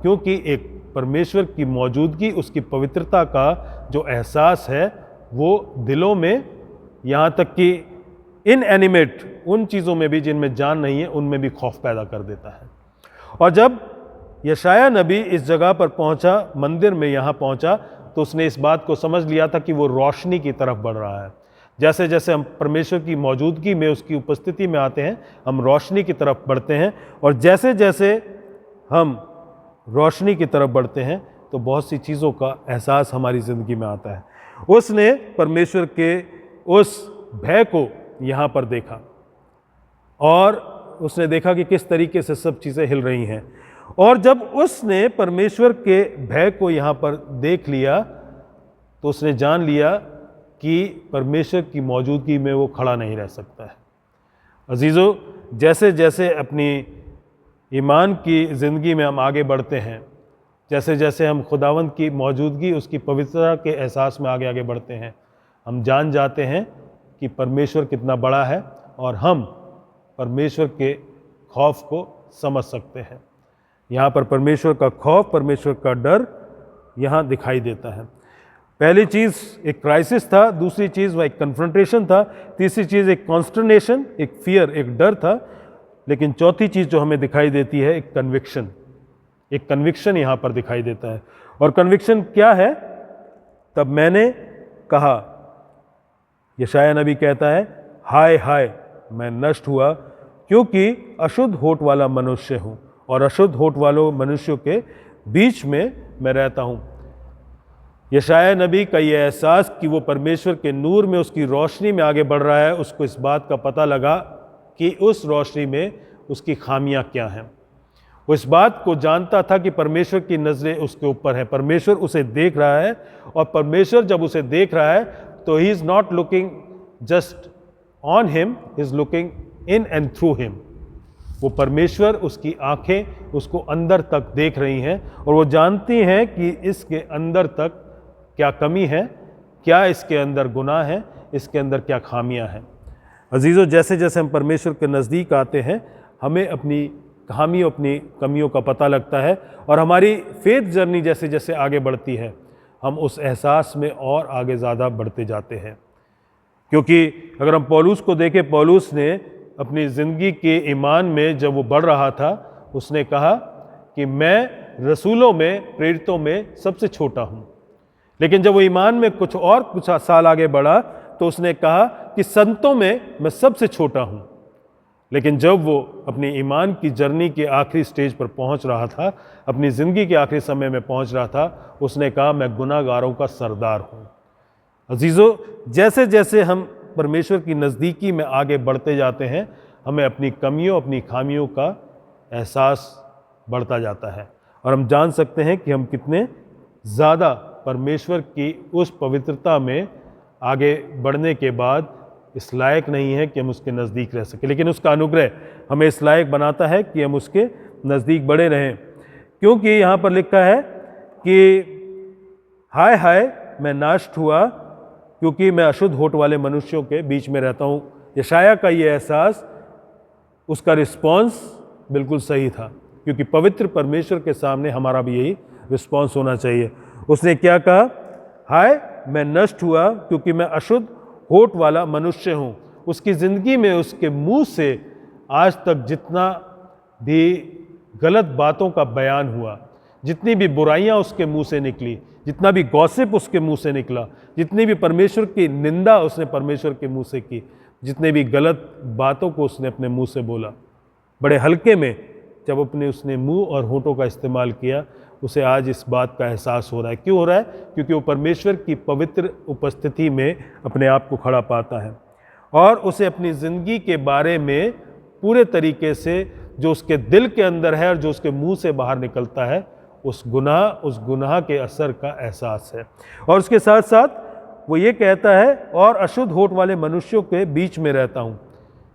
क्योंकि एक परमेश्वर की मौजूदगी, उसकी पवित्रता का जो एहसास है वो दिलों में, यहाँ तक कि इनएनिमेट उन चीज़ों में भी जिनमें जान नहीं है, उनमें भी खौफ पैदा कर देता है। और जब यशायाह नबी इस जगह पर पहुंचा, मंदिर में यहाँ पहुंचा, तो उसने इस बात को समझ लिया था कि वो रोशनी की तरफ बढ़ रहा है। जैसे जैसे हम परमेश्वर की मौजूदगी में, उसकी उपस्थिति में आते हैं, हम रोशनी की तरफ बढ़ते हैं, और जैसे जैसे हम रोशनी की तरफ बढ़ते हैं तो बहुत सी चीज़ों का एहसास हमारी ज़िंदगी में आता है। उसने परमेश्वर के उस भय को यहाँ पर देखा, और उसने देखा कि किस तरीके से सब चीज़ें हिल रही हैं। और जब उसने परमेश्वर के भय को यहाँ पर देख लिया, तो उसने जान लिया कि परमेश्वर की मौजूदगी में वो खड़ा नहीं रह सकता है। अजीज़ों, जैसे जैसे अपनी ईमान की ज़िंदगी में हम आगे बढ़ते हैं, जैसे जैसे हम खुदावंद की मौजूदगी, उसकी पवित्रता के एहसास में आगे आगे बढ़ते हैं, हम जान जाते हैं कि परमेश्वर कितना बड़ा है, और हम परमेश्वर के खौफ को समझ सकते हैं। यहाँ पर परमेश्वर का खौफ, परमेश्वर का डर यहाँ दिखाई देता है। पहली चीज़ एक क्राइसिस था, दूसरी चीज़ वह एक कन्फ्रंटेशन था, तीसरी चीज़ एक कॉन्स्टर्नेशन, एक फियर, एक डर था, लेकिन चौथी चीज़ जो हमें दिखाई देती है एक कन्विक्शन, एक कन्विक्शन यहाँ पर दिखाई देता है। और कन्विक्शन क्या है? तब मैंने कहा, यशायाह नबी कहता है, हाय हाय मैं नष्ट हुआ, क्योंकि अशुद्ध होठ वाला मनुष्य हूँ, और अशुद्ध होठ वालों मनुष्यों के बीच में मैं रहता हूँ। यशायाह नबी का ये एहसास कि वो परमेश्वर के नूर में, उसकी रोशनी में आगे बढ़ रहा है, उसको इस बात का पता लगा कि उस रोशनी में उसकी खामियां क्या हैं। वो इस बात को जानता था कि परमेश्वर की नज़रें उसके ऊपर है, परमेश्वर उसे देख रहा है, और परमेश्वर जब उसे देख रहा है तो he is not looking just on him, he is looking in and through him. वो परमेश्वर, उसकी आंखें उसको अंदर तक देख रही हैं, और वो जानती हैं कि इसके अंदर तक क्या कमी है, क्या इसके अंदर गुनाह है, इसके अंदर क्या खामियां हैं। अजीज़ों, जैसे जैसे हम परमेश्वर के नज़दीक आते हैं, हमें अपनी खामियों, अपनी कमियों का पता लगता है, और हमारी फेथ जर्नी जैसे जैसे आगे बढ़ती है, हम उस एहसास में और आगे ज़्यादा बढ़ते जाते हैं। क्योंकि अगर हम पौलुस को देखें, पौलुस ने अपनी ज़िंदगी के ईमान में जब वो बढ़ रहा था, उसने कहा कि मैं रसूलों में, प्रेरितों में सबसे छोटा हूँ। लेकिन जब वो ईमान में कुछ साल आगे बढ़ा, तो उसने कहा कि संतों में मैं सबसे छोटा हूँ। लेकिन जब वो अपनी ईमान की जर्नी के आखिरी स्टेज पर पहुँच रहा था, अपनी ज़िंदगी के आखिरी समय में पहुँच रहा था, उसने कहा मैं गुनाहगारों का सरदार हूँ। अजीज़ों, जैसे जैसे हम परमेश्वर की नज़दीकी में आगे बढ़ते जाते हैं, हमें अपनी कमियों, अपनी खामियों का एहसास बढ़ता जाता है, और हम जान सकते हैं कि हम कितने ज़्यादा परमेश्वर की उस पवित्रता में आगे बढ़ने के बाद इस लायक नहीं है कि हम उसके नज़दीक रह सकें। लेकिन उसका अनुग्रह हमें इस लायक बनाता है कि हम उसके नज़दीक बढ़े रहें, क्योंकि यहाँ पर लिखा है कि हाय हाय मैं नष्ट हुआ क्योंकि मैं अशुद्ध होठ वाले मनुष्यों के बीच में रहता हूँ। यशाया का ये एहसास, उसका रिस्पॉन्स बिल्कुल सही था, क्योंकि पवित्र परमेश्वर के सामने हमारा भी यही रिस्पॉन्स होना चाहिए। उसने क्या कहा? हाय मैं नष्ट हुआ क्योंकि मैं अशुद्ध होठ वाला मनुष्य हूँ। उसकी ज़िंदगी में उसके मुंह से आज तक जितना भी गलत बातों का बयान हुआ, जितनी भी बुराइयां उसके मुंह से निकली, जितना भी गॉसिप उसके मुंह से निकला, जितनी भी परमेश्वर की निंदा उसने परमेश्वर के मुंह से की, जितने भी गलत बातों को उसने अपने मुंह से बोला, बड़े हल्के में जब अपने उसने मुंह और होठों का इस्तेमाल किया, उसे आज इस बात का एहसास हो रहा है। क्यों हो रहा है? क्योंकि वो परमेश्वर की पवित्र उपस्थिति में अपने आप को खड़ा पाता है और उसे अपनी ज़िंदगी के बारे में पूरे तरीके से जो उसके दिल के अंदर है और जो उसके मुंह से बाहर निकलता है, उस गुनाह के असर का एहसास है। और उसके साथ साथ वो ये कहता है, और अशुद्ध होठ वाले मनुष्यों के बीच में रहता हूँ।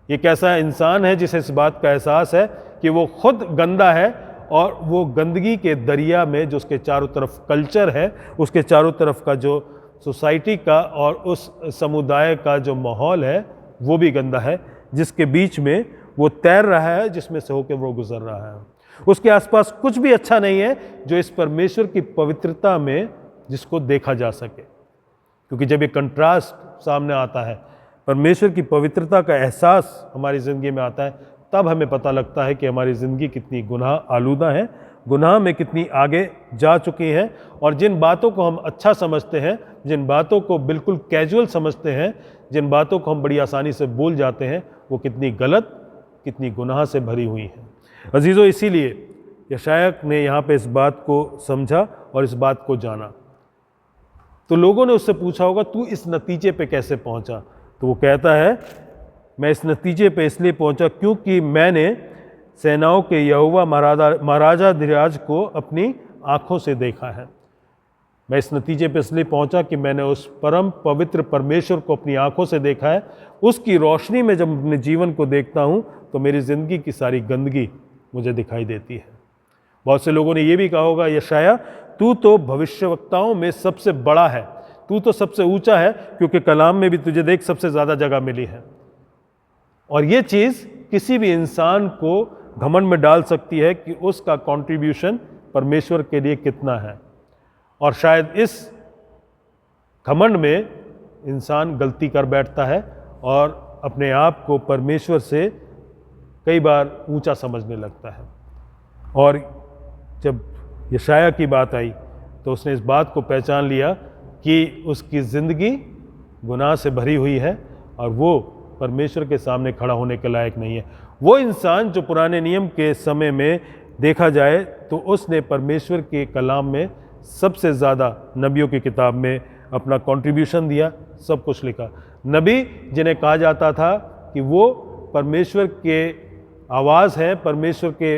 ये कैसा इंसान है जिसे इस बात का एहसास है कि वो खुद गंदा है और वो गंदगी के दरिया में जो उसके चारों तरफ कल्चर है, उसके चारों तरफ का जो सोसाइटी का और उस समुदाय का जो माहौल है वो भी गंदा है, जिसके बीच में वो तैर रहा है, जिसमें से होकर वो गुजर रहा है। उसके आसपास कुछ भी अच्छा नहीं है जो इस परमेश्वर की पवित्रता में जिसको देखा जा सके, क्योंकि जब ये कंट्रास्ट सामने आता है, परमेश्वर की पवित्रता का एहसास हमारी ज़िंदगी में आता है, तब हमें पता लगता है कि हमारी ज़िंदगी कितनी गुनाह आलूदा है, गुनाह में कितनी आगे जा चुकी है, और जिन बातों को हम अच्छा समझते हैं, जिन बातों को बिल्कुल कैजुअल समझते हैं, जिन बातों को हम बड़ी आसानी से भूल जाते हैं, वो कितनी गलत, कितनी गुनाह से भरी हुई हैं। अजीज़ों, इसीलिए यशायाह ने यहाँ पे इस बात को समझा और इस बात को जाना। तो लोगों ने उससे पूछा होगा, तू इस नतीजे पे कैसे पहुँचा? तो वो कहता है, मैं इस नतीजे पे इसलिए पहुँचा क्योंकि मैंने सेनाओं के यहोवा महाराजा धीराज को अपनी आँखों से देखा है। मैं इस नतीजे पे इसलिए पहुँचा कि मैंने उस परम पवित्र परमेश्वर को अपनी आँखों से देखा है। उसकी रोशनी में जब अपने जीवन को देखता हूँ तो मेरी ज़िंदगी की सारी गंदगी मुझे दिखाई देती है। बहुत से लोगों ने ये भी कहा होगा, यशायाह तू तो भविष्यवक्ताओं में सबसे बड़ा है, तू तो सबसे ऊंचा है, क्योंकि कलाम में भी तुझे देख सबसे ज़्यादा जगह मिली है। और ये चीज़ किसी भी इंसान को घमंड में डाल सकती है कि उसका कंट्रीब्यूशन परमेश्वर के लिए कितना है, और शायद इस घमंड में इंसान गलती कर बैठता है और अपने आप को परमेश्वर से कई बार ऊंचा समझने लगता है। और जब यशायाह की बात आई तो उसने इस बात को पहचान लिया कि उसकी ज़िंदगी गुनाह से भरी हुई है और वो परमेश्वर के सामने खड़ा होने के लायक नहीं है। वो इंसान जो पुराने नियम के समय में देखा जाए तो उसने परमेश्वर के कलाम में सबसे ज़्यादा, नबियों की किताब में अपना कंट्रीब्यूशन दिया, सब कुछ लिखा। नबी जिन्हें कहा जाता था कि वो परमेश्वर के आवाज़ है, परमेश्वर के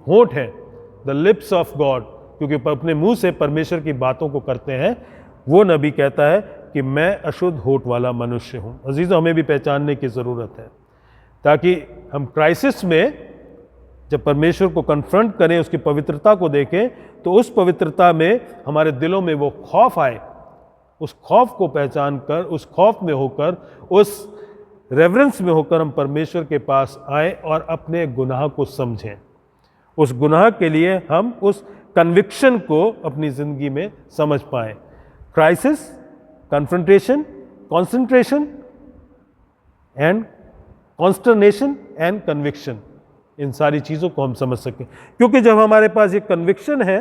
होंठ हैं, द लिप्स ऑफ गॉड, क्योंकि अपने मुंह से परमेश्वर की बातों को करते हैं, वो नबी कहता है कि मैं अशुद्ध होठ वाला मनुष्य हूँ। अजीज़ों, हमें भी पहचानने की ज़रूरत है ताकि हम क्राइसिस में जब परमेश्वर को कन्फ्रंट करें, उसकी पवित्रता को देखें, तो उस पवित्रता में हमारे दिलों में वो खौफ आए, उस खौफ को पहचान कर, उस खौफ में होकर, उस रेवरेंस में होकर हम परमेश्वर के पास आए और अपने गुनाह को समझें। उस गुनाह के लिए हम उस कन्विक्शन को अपनी ज़िंदगी में समझ पाएँ। Crisis, confrontation, concentration and consternation and conviction, इन सारी चीज़ों को हम समझ सकें। क्योंकि जब हमारे पास ये कन्विक्शन है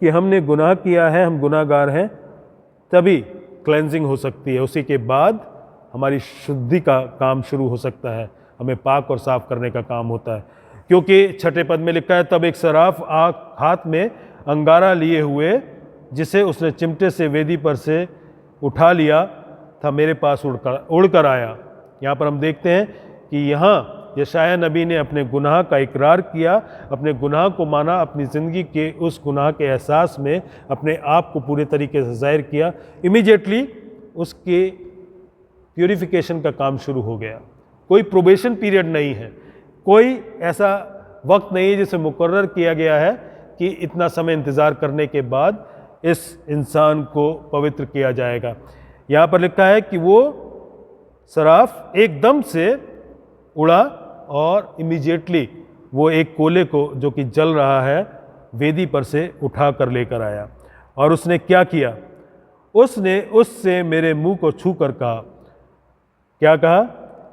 कि हमने गुनाह किया है, हम गुनाहगार हैं, तभी क्लेंजिंग हो सकती है। उसी के बाद हमारी शुद्धि का काम शुरू हो सकता है, हमें पाक और साफ करने का काम होता है। क्योंकि छठे पद में लिखा है, तब एक सराफ हाथ में अंगारा लिए हुए, जिसे उसने चिमटे से वेदी पर से उठा लिया था, मेरे पास उड़कर आया। यहाँ पर हम देखते हैं कि यहाँ यशायाह नबी ने अपने गुनाह का इकरार किया, अपने गुनाह को माना, अपनी ज़िंदगी के उस गुनाह के एहसास में अपने आप को पूरे तरीके से ज़ाहिर किया। इमीडिएटली उसके प्यूरिफिकेशन का काम शुरू हो गया। कोई प्रोबेशन पीरियड नहीं है, कोई ऐसा वक्त नहीं है जिसे मुकर्रर किया गया है कि इतना समय इंतज़ार करने के बाद इस इंसान को पवित्र किया जाएगा। यहाँ पर लिखा है कि वो सराफ एकदम से उड़ा और इमीडिएटली वो एक कोले को जो कि जल रहा है वेदी पर से उठा कर लेकर आया। और उसने क्या किया? उसने उससे मेरे मुंह को छू कर कहा, क्या कहा?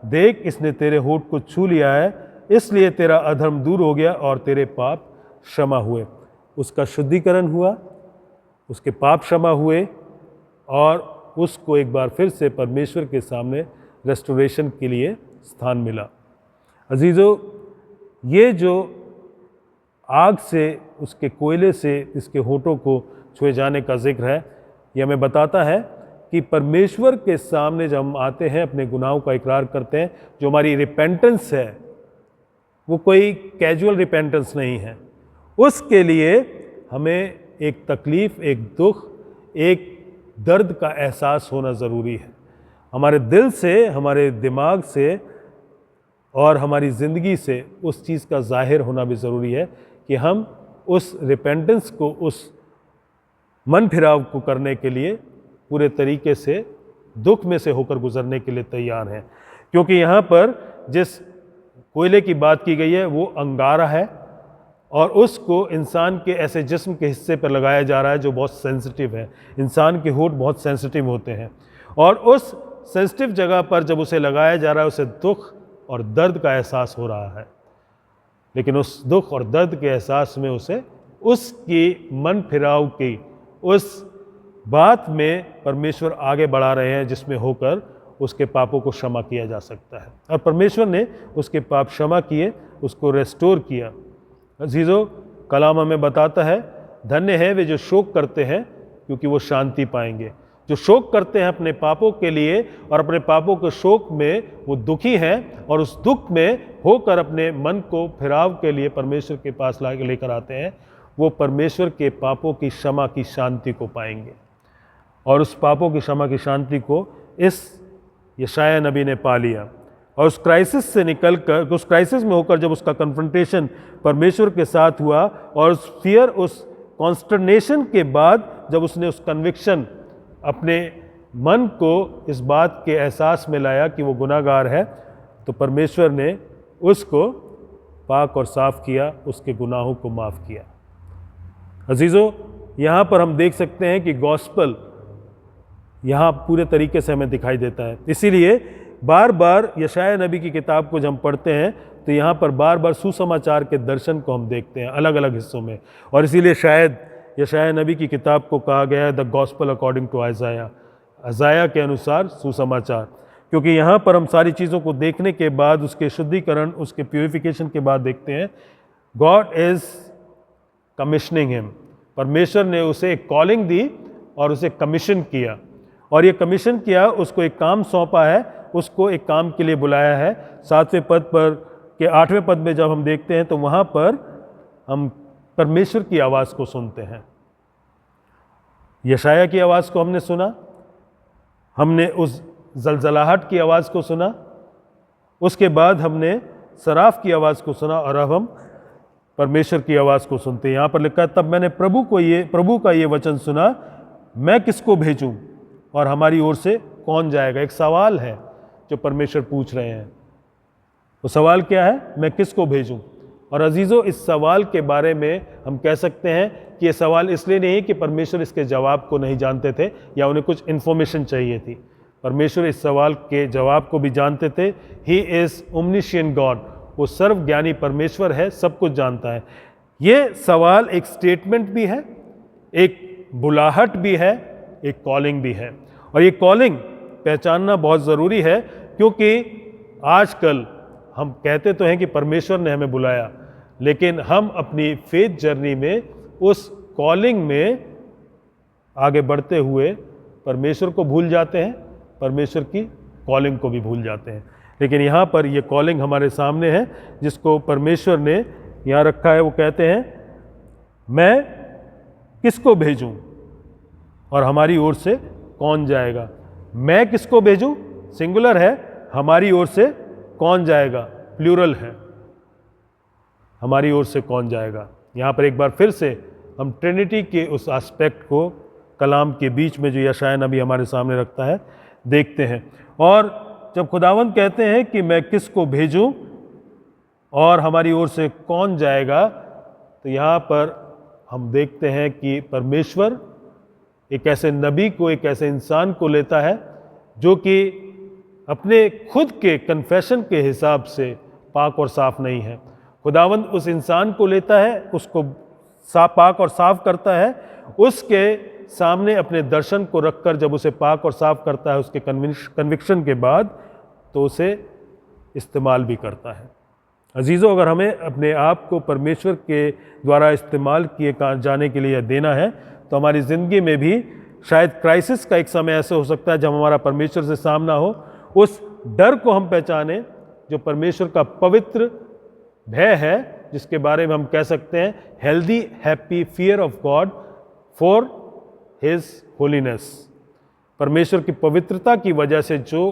देख, इसने तेरे होठ को छू लिया है, इसलिए तेरा अधर्म दूर हो गया और तेरे पाप क्षमा हुए। उसका शुद्धिकरण हुआ, उसके पाप क्षमा हुए और उसको एक बार फिर से परमेश्वर के सामने रेस्टोरेशन के लिए स्थान मिला। अजीज़ों, ये जो आग से, उसके कोयले से इसके होठों को छुए जाने का जिक्र है, यह हमें बताता है कि परमेश्वर के सामने जब हम आते हैं, अपने गुनाहों का इकरार करते हैं, जो हमारी रिपेंटेंस है वो कोई कैजुअल रिपेंटेंस नहीं है। उसके लिए हमें एक तकलीफ़, एक दुख, एक दर्द का एहसास होना ज़रूरी है। हमारे दिल से, हमारे दिमाग से और हमारी ज़िंदगी से उस चीज़ का ज़ाहिर होना भी ज़रूरी है कि हम उस रिपेंटेंस को, उस मन फिराव को करने के लिए पूरे तरीके से दुख में से होकर गुजरने के लिए तैयार हैं। क्योंकि यहाँ पर जिस कोयले की बात की गई है वो अंगारा है और उसको इंसान के ऐसे जिस्म के हिस्से पर लगाया जा रहा है जो बहुत सेंसिटिव है। इंसान के होंठ बहुत सेंसिटिव होते हैं और उस सेंसिटिव जगह पर जब उसे लगाया जा रहा है उसे दुख और दर्द का एहसास हो रहा है। लेकिन उस दुख और दर्द के एहसास में उसे उसकी मन फिराव की उस बात में परमेश्वर आगे बढ़ा रहे हैं जिसमें होकर उसके पापों को क्षमा किया जा सकता है। और परमेश्वर ने उसके पाप क्षमा किए, उसको रेस्टोर किया। अजीज़ों, कलाम हमें बताता है, धन्य है वे जो शोक करते हैं क्योंकि वो शांति पाएंगे। जो शोक करते हैं अपने पापों के लिए और अपने पापों के शोक में वो दुखी हैं और उस दुख में होकर अपने मन को फिराव के लिए परमेश्वर के पास लेकर आते हैं, वो परमेश्वर के पापों की क्षमा की शांति को पाएंगे। और उस पापों की क्षमा की शांति को इस यशाया नबी ने पा लिया। और उस क्राइसिस से निकलकर, उस क्राइसिस में होकर जब उसका कन्फ्रंटेशन परमेश्वर के साथ हुआ और उस फियर, उस कॉन्स्टर्नेशन के बाद जब उसने उस कन्विक्शन, अपने मन को इस बात के एहसास में लाया कि वो गुनाहगार है, तो परमेश्वर ने उसको पाक और साफ़ किया, उसके गुनाहों को माफ़ किया। अजीज़ों, यहाँ पर हम देख सकते हैं कि गॉस्पल यहाँ पूरे तरीके से हमें दिखाई देता है। इसीलिए बार बार यशाया नबी की किताब को जब हम पढ़ते हैं तो यहाँ पर बार बार सुसमाचार के दर्शन को हम देखते हैं अलग अलग हिस्सों में। और इसीलिए शायद यशाया नबी की किताब को कहा गया है the gospel according to Isaiah, अज़ाया के अनुसार सुसमाचार, क्योंकि यहाँ पर हम सारी चीज़ों को देखने के बाद, उसके शुद्धिकरण, उसके प्यूरिफिकेशन के बाद देखते हैं गॉड इज़ कमिशनिंग हिम। परमेश्वर ने उसे एक कॉलिंग दी और उसे कमीशन किया, और ये कमीशन किया, उसको एक काम सौंपा है, उसको एक काम के लिए बुलाया है। 7वें पद पर के 8वें पद में जब हम देखते हैं तो वहाँ पर हम परमेश्वर की आवाज़ को सुनते हैं। यशाया की आवाज़ को हमने सुना, हमने उस जलजलाहट की आवाज़ को सुना, उसके बाद हमने सराफ की आवाज़ को सुना और अब हम परमेश्वर की आवाज़ को सुनते हैं। यहाँ पर लिखा है, तब मैंने प्रभु का ये वचन सुना, मैं किसको भेजूं और हमारी ओर से कौन जाएगा। एक सवाल है जो परमेश्वर पूछ रहे हैं। वो सवाल क्या है? मैं किसको भेजूं। और अजीज़ों, इस सवाल के बारे में हम कह सकते हैं कि ये सवाल इसलिए नहीं कि परमेश्वर इसके जवाब को नहीं जानते थे या उन्हें कुछ इन्फॉर्मेशन चाहिए थी। परमेश्वर इस सवाल के जवाब को भी जानते थे। ही इज़ ओमनिशिएंट गॉड, वो सर्वज्ञानी परमेश्वर है, सब कुछ जानता है। ये सवाल एक स्टेटमेंट भी है, एक बुलाहट भी है, एक कॉलिंग भी है। और ये कॉलिंग पहचानना बहुत ज़रूरी है, क्योंकि आजकल हम कहते तो हैं कि परमेश्वर ने हमें बुलाया, लेकिन हम अपनी फेथ जर्नी में उस कॉलिंग में आगे बढ़ते हुए परमेश्वर को भूल जाते हैं, परमेश्वर की कॉलिंग को भी भूल जाते हैं। लेकिन यहाँ पर ये कॉलिंग हमारे सामने है जिसको परमेश्वर ने यहाँ रखा है। वो कहते हैं, मैं किसको भेजूं और हमारी ओर से कौन जाएगा। मैं किसको भेजूं सिंगुलर है, हमारी ओर से कौन जाएगा प्लूरल है, हमारी ओर से कौन जाएगा। यहाँ पर एक बार फिर से हम ट्रिनिटी के उस एस्पेक्ट को कलाम के बीच में जो यशायाह नबी हमारे सामने रखता है देखते हैं। और जब खुदावंद कहते हैं कि मैं किसको भेजूं और हमारी ओर से कौन जाएगा, तो यहाँ पर हम देखते हैं कि परमेश्वर एक ऐसे नबी को, एक ऐसे इंसान को लेता है जो कि अपने खुद के कन्फेशन के हिसाब से पाक और साफ नहीं है। खुदावंद उस इंसान को लेता है, उसको पाक और साफ करता है, उसके सामने अपने दर्शन को रखकर जब उसे पाक और साफ करता है उसके कन्विक्शन के बाद, तो उसे इस्तेमाल भी करता है। अजीज़ों, अगर हमें अपने आप को परमेश्वर के द्वारा इस्तेमाल किए जाने के लिए देना है, तो हमारी ज़िंदगी में भी शायद क्राइसिस का एक समय ऐसे हो सकता है जब हमारा परमेश्वर से सामना हो, उस डर को हम पहचानें जो परमेश्वर का पवित्र भय है, जिसके बारे में हम कह सकते हैं healthy happy fear of God for his holiness. परमेश्वर की पवित्रता की वजह से जो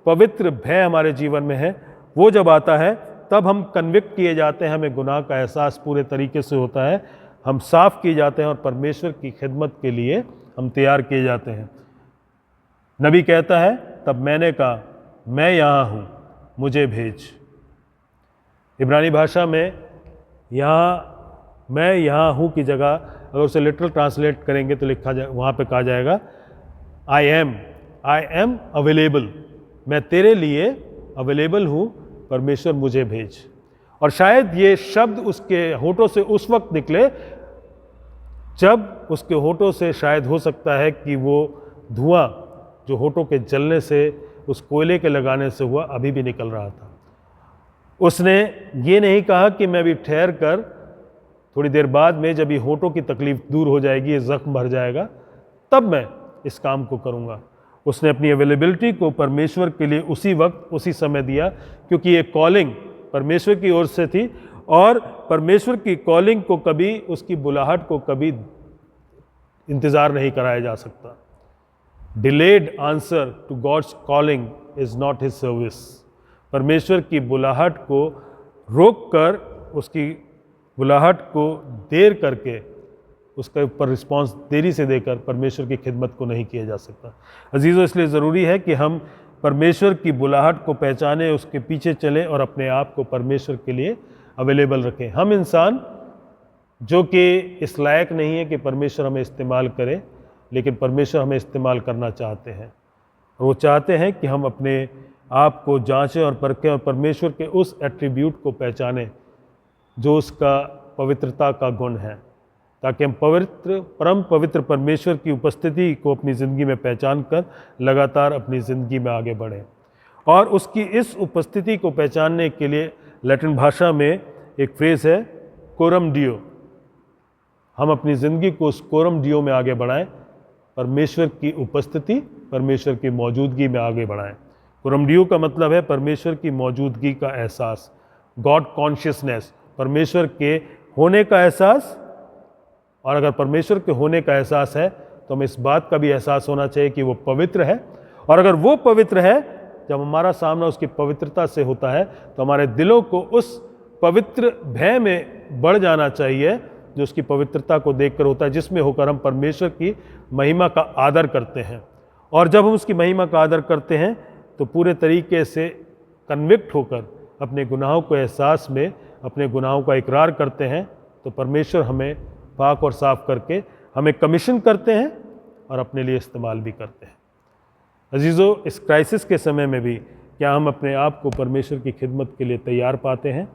पवित्र भय हमारे जीवन में है, वो जब आता है तब हम कन्विक्ट किए जाते हैं, हमें गुनाह का एहसास पूरे तरीके से होता है, हम साफ किए जाते हैं और परमेश्वर की खिदमत के लिए हम तैयार किए जाते हैं। नबी कहता है, तब मैंने कहा मैं यहाँ हूँ, मुझे भेज। इब्रानी भाषा में यहाँ मैं यहाँ हूँ की जगह अगर उसे लिटरल ट्रांसलेट करेंगे तो लिखा जाए, वहाँ पे कहा जाएगा आई एम अवेलेबल, मैं तेरे लिए अवेलेबल हूँ, परमेश्वर मुझे भेज। और शायद ये शब्द उसके होठों से उस वक्त निकले जब उसके होठों से शायद हो सकता है कि वो धुआं जो होठों के जलने से, उस कोयले के लगाने से हुआ, अभी भी निकल रहा था। उसने ये नहीं कहा कि मैं भी ठहर कर थोड़ी देर बाद में जब ये होठों की तकलीफ दूर हो जाएगी, ये जख्म भर जाएगा, तब मैं इस काम को करूँगा। उसने अपनी अवेलेबिलिटी को परमेश्वर के लिए उसी वक्त उसी समय दिया, क्योंकि ये कॉलिंग परमेश्वर की ओर से थी और परमेश्वर की कॉलिंग को कभी, उसकी बुलाहट को कभी इंतज़ार नहीं कराया जा सकता। Delayed answer to God's calling is not his service. परमेश्वर की बुलाहट को रोक कर, उसकी बुलाहट को देर करके उसके ऊपर रिस्पांस देरी से देकर परमेश्वर की खिदमत को नहीं किया जा सकता। अजीज़ों, इसलिए ज़रूरी है कि हम परमेश्वर की बुलाहट को पहचानें, उसके पीछे चलें और अपने आप को परमेश्वर के लिए अवेलेबल रखें। हम इंसान जो कि इस लायक नहीं है कि परमेश्वर हमें इस्तेमाल करे, लेकिन परमेश्वर हमें इस्तेमाल करना चाहते हैं और वो चाहते हैं कि हम अपने आप को जांचें और परखें और परमेश्वर के उस एट्रीब्यूट को पहचानें जो उसका पवित्रता का गुण है, ताकि हम परम पवित्र परमेश्वर की उपस्थिति को अपनी ज़िंदगी में पहचान कर लगातार अपनी ज़िंदगी में आगे बढ़ें। और उसकी इस उपस्थिति को पहचानने के लिए लैटिन भाषा में एक फ्रेज़ है कोरम डियो। हम अपनी ज़िंदगी को उस कोरम डियो में आगे बढ़ाएं, परमेश्वर की उपस्थिति, परमेश्वर की मौजूदगी में आगे बढ़ाएं। कोरम डियो का मतलब है परमेश्वर की मौजूदगी का एहसास, गॉड कॉन्शियसनेस, परमेश्वर के होने का एहसास। और अगर परमेश्वर के होने का एहसास है तो हमें इस बात का भी एहसास होना चाहिए कि वो पवित्र है, और अगर वो पवित्र है, जब हमारा सामना उसकी पवित्रता से होता है तो हमारे दिलों को उस पवित्र भय में बढ़ जाना चाहिए जो उसकी पवित्रता को देखकर होता है, जिसमें होकर हम परमेश्वर की महिमा का आदर करते हैं। और जब हम उसकी महिमा का आदर करते हैं तो पूरे तरीके से कन्विक्ट होकर अपने गुनाहों को एहसास में अपने गुनाहों का इकरार करते हैं, तो परमेश्वर हमें पाक और साफ करके हमें कमीशन करते हैं और अपने लिए इस्तेमाल भी करते हैं। अजीज़ों, इस क्राइसिस के समय में भी क्या हम अपने आप को परमेश्वर की खिदमत के लिए तैयार पाते हैं,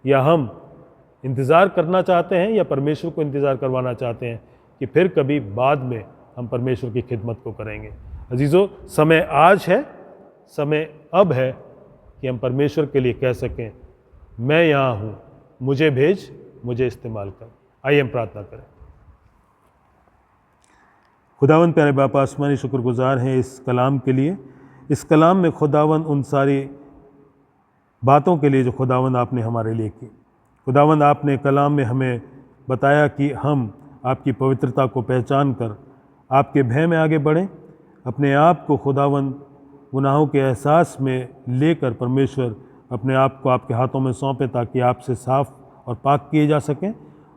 या हम इंतज़ार करना चाहते हैं, या परमेश्वर को इंतज़ार करवाना चाहते हैं कि फिर कभी बाद में हम परमेश्वर की खिदमत को करेंगे। अजीज़ों, समय आज है, समय अब है कि हम परमेश्वर के लिए कह सकें मैं यहाँ हूँ, मुझे भेज, मुझे इस्तेमाल कर। आइए हम प्रार्थना करें। खुदावंद प्यारे बाप आसमानी शुक्रगुजार हैं इस कलाम के लिए। इस कलाम में खुदावंद उन सारी बातों के लिए जो खुदावंद आपने हमारे लिए की। खुदावंद, आपने कलाम में हमें बताया कि हम आपकी पवित्रता को पहचान कर आपके भय में आगे बढ़ें, अपने आप को खुदावंद गुनाहों के एहसास में लेकर परमेश्वर अपने आप को आपके हाथों में सौंपें, ताकि आपसे साफ और पाक किए जा सकें।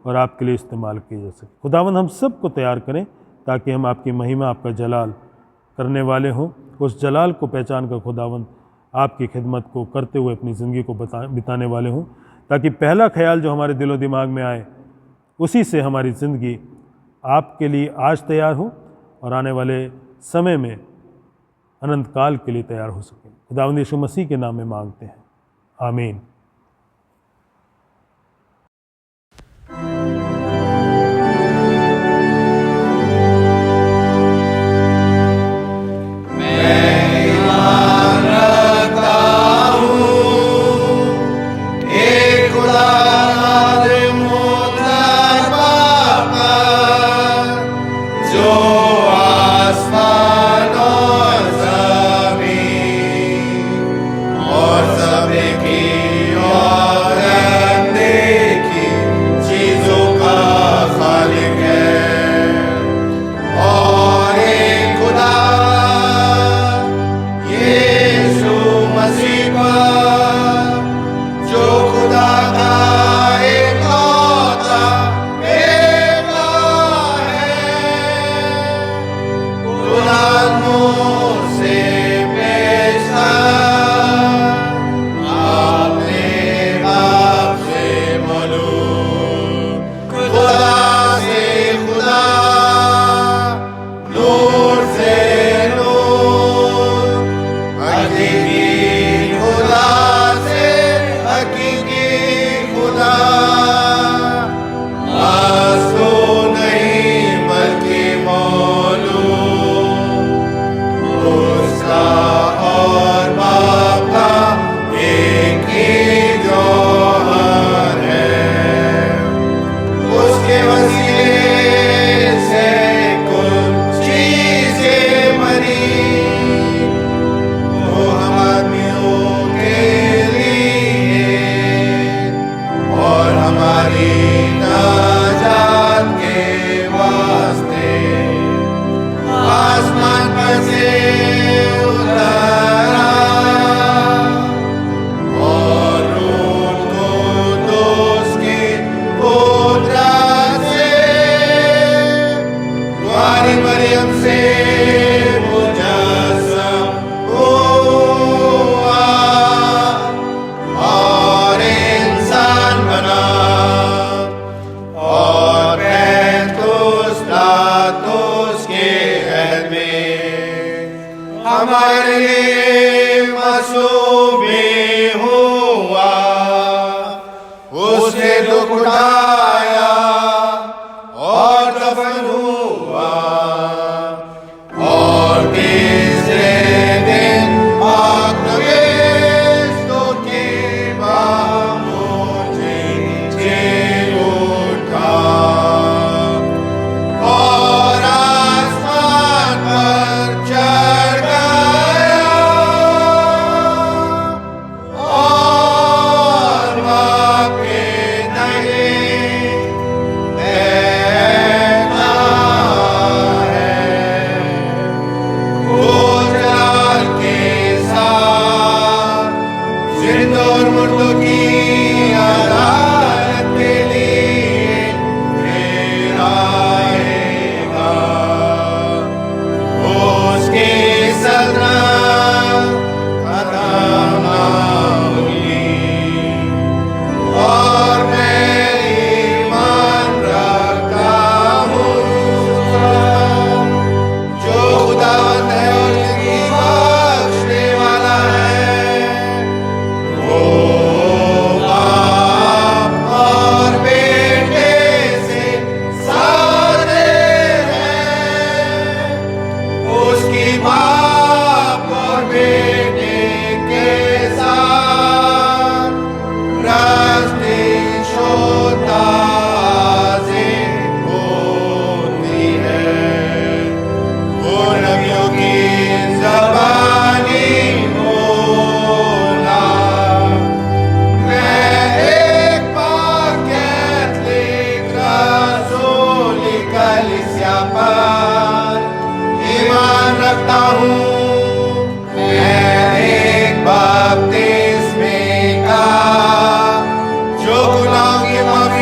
और आपके लिए इस्तेमाल किए जा सके। खुदावंद हम सबको तैयार करें ताकि हम आपकी महिमा, आपका जलाल करने वाले हों। उस जलाल को पहचान कर खुदावंद आपकी खिदमत को करते हुए अपनी ज़िंदगी को बिताने वाले हों, ताकि पहला ख्याल जो हमारे दिलो दिमाग में आए उसी से हमारी ज़िंदगी आपके लिए आज तैयार हो और आने वाले समय में अनंत काल के लिए तैयार हो सके। खुदावंद यीशु मसीह के नाम में मांगते हैं, आमीन।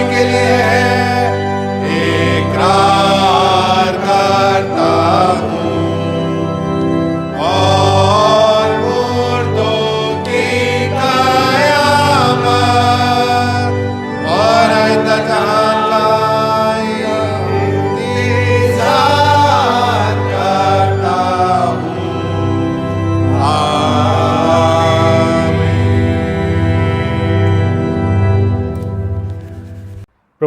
के लिए है।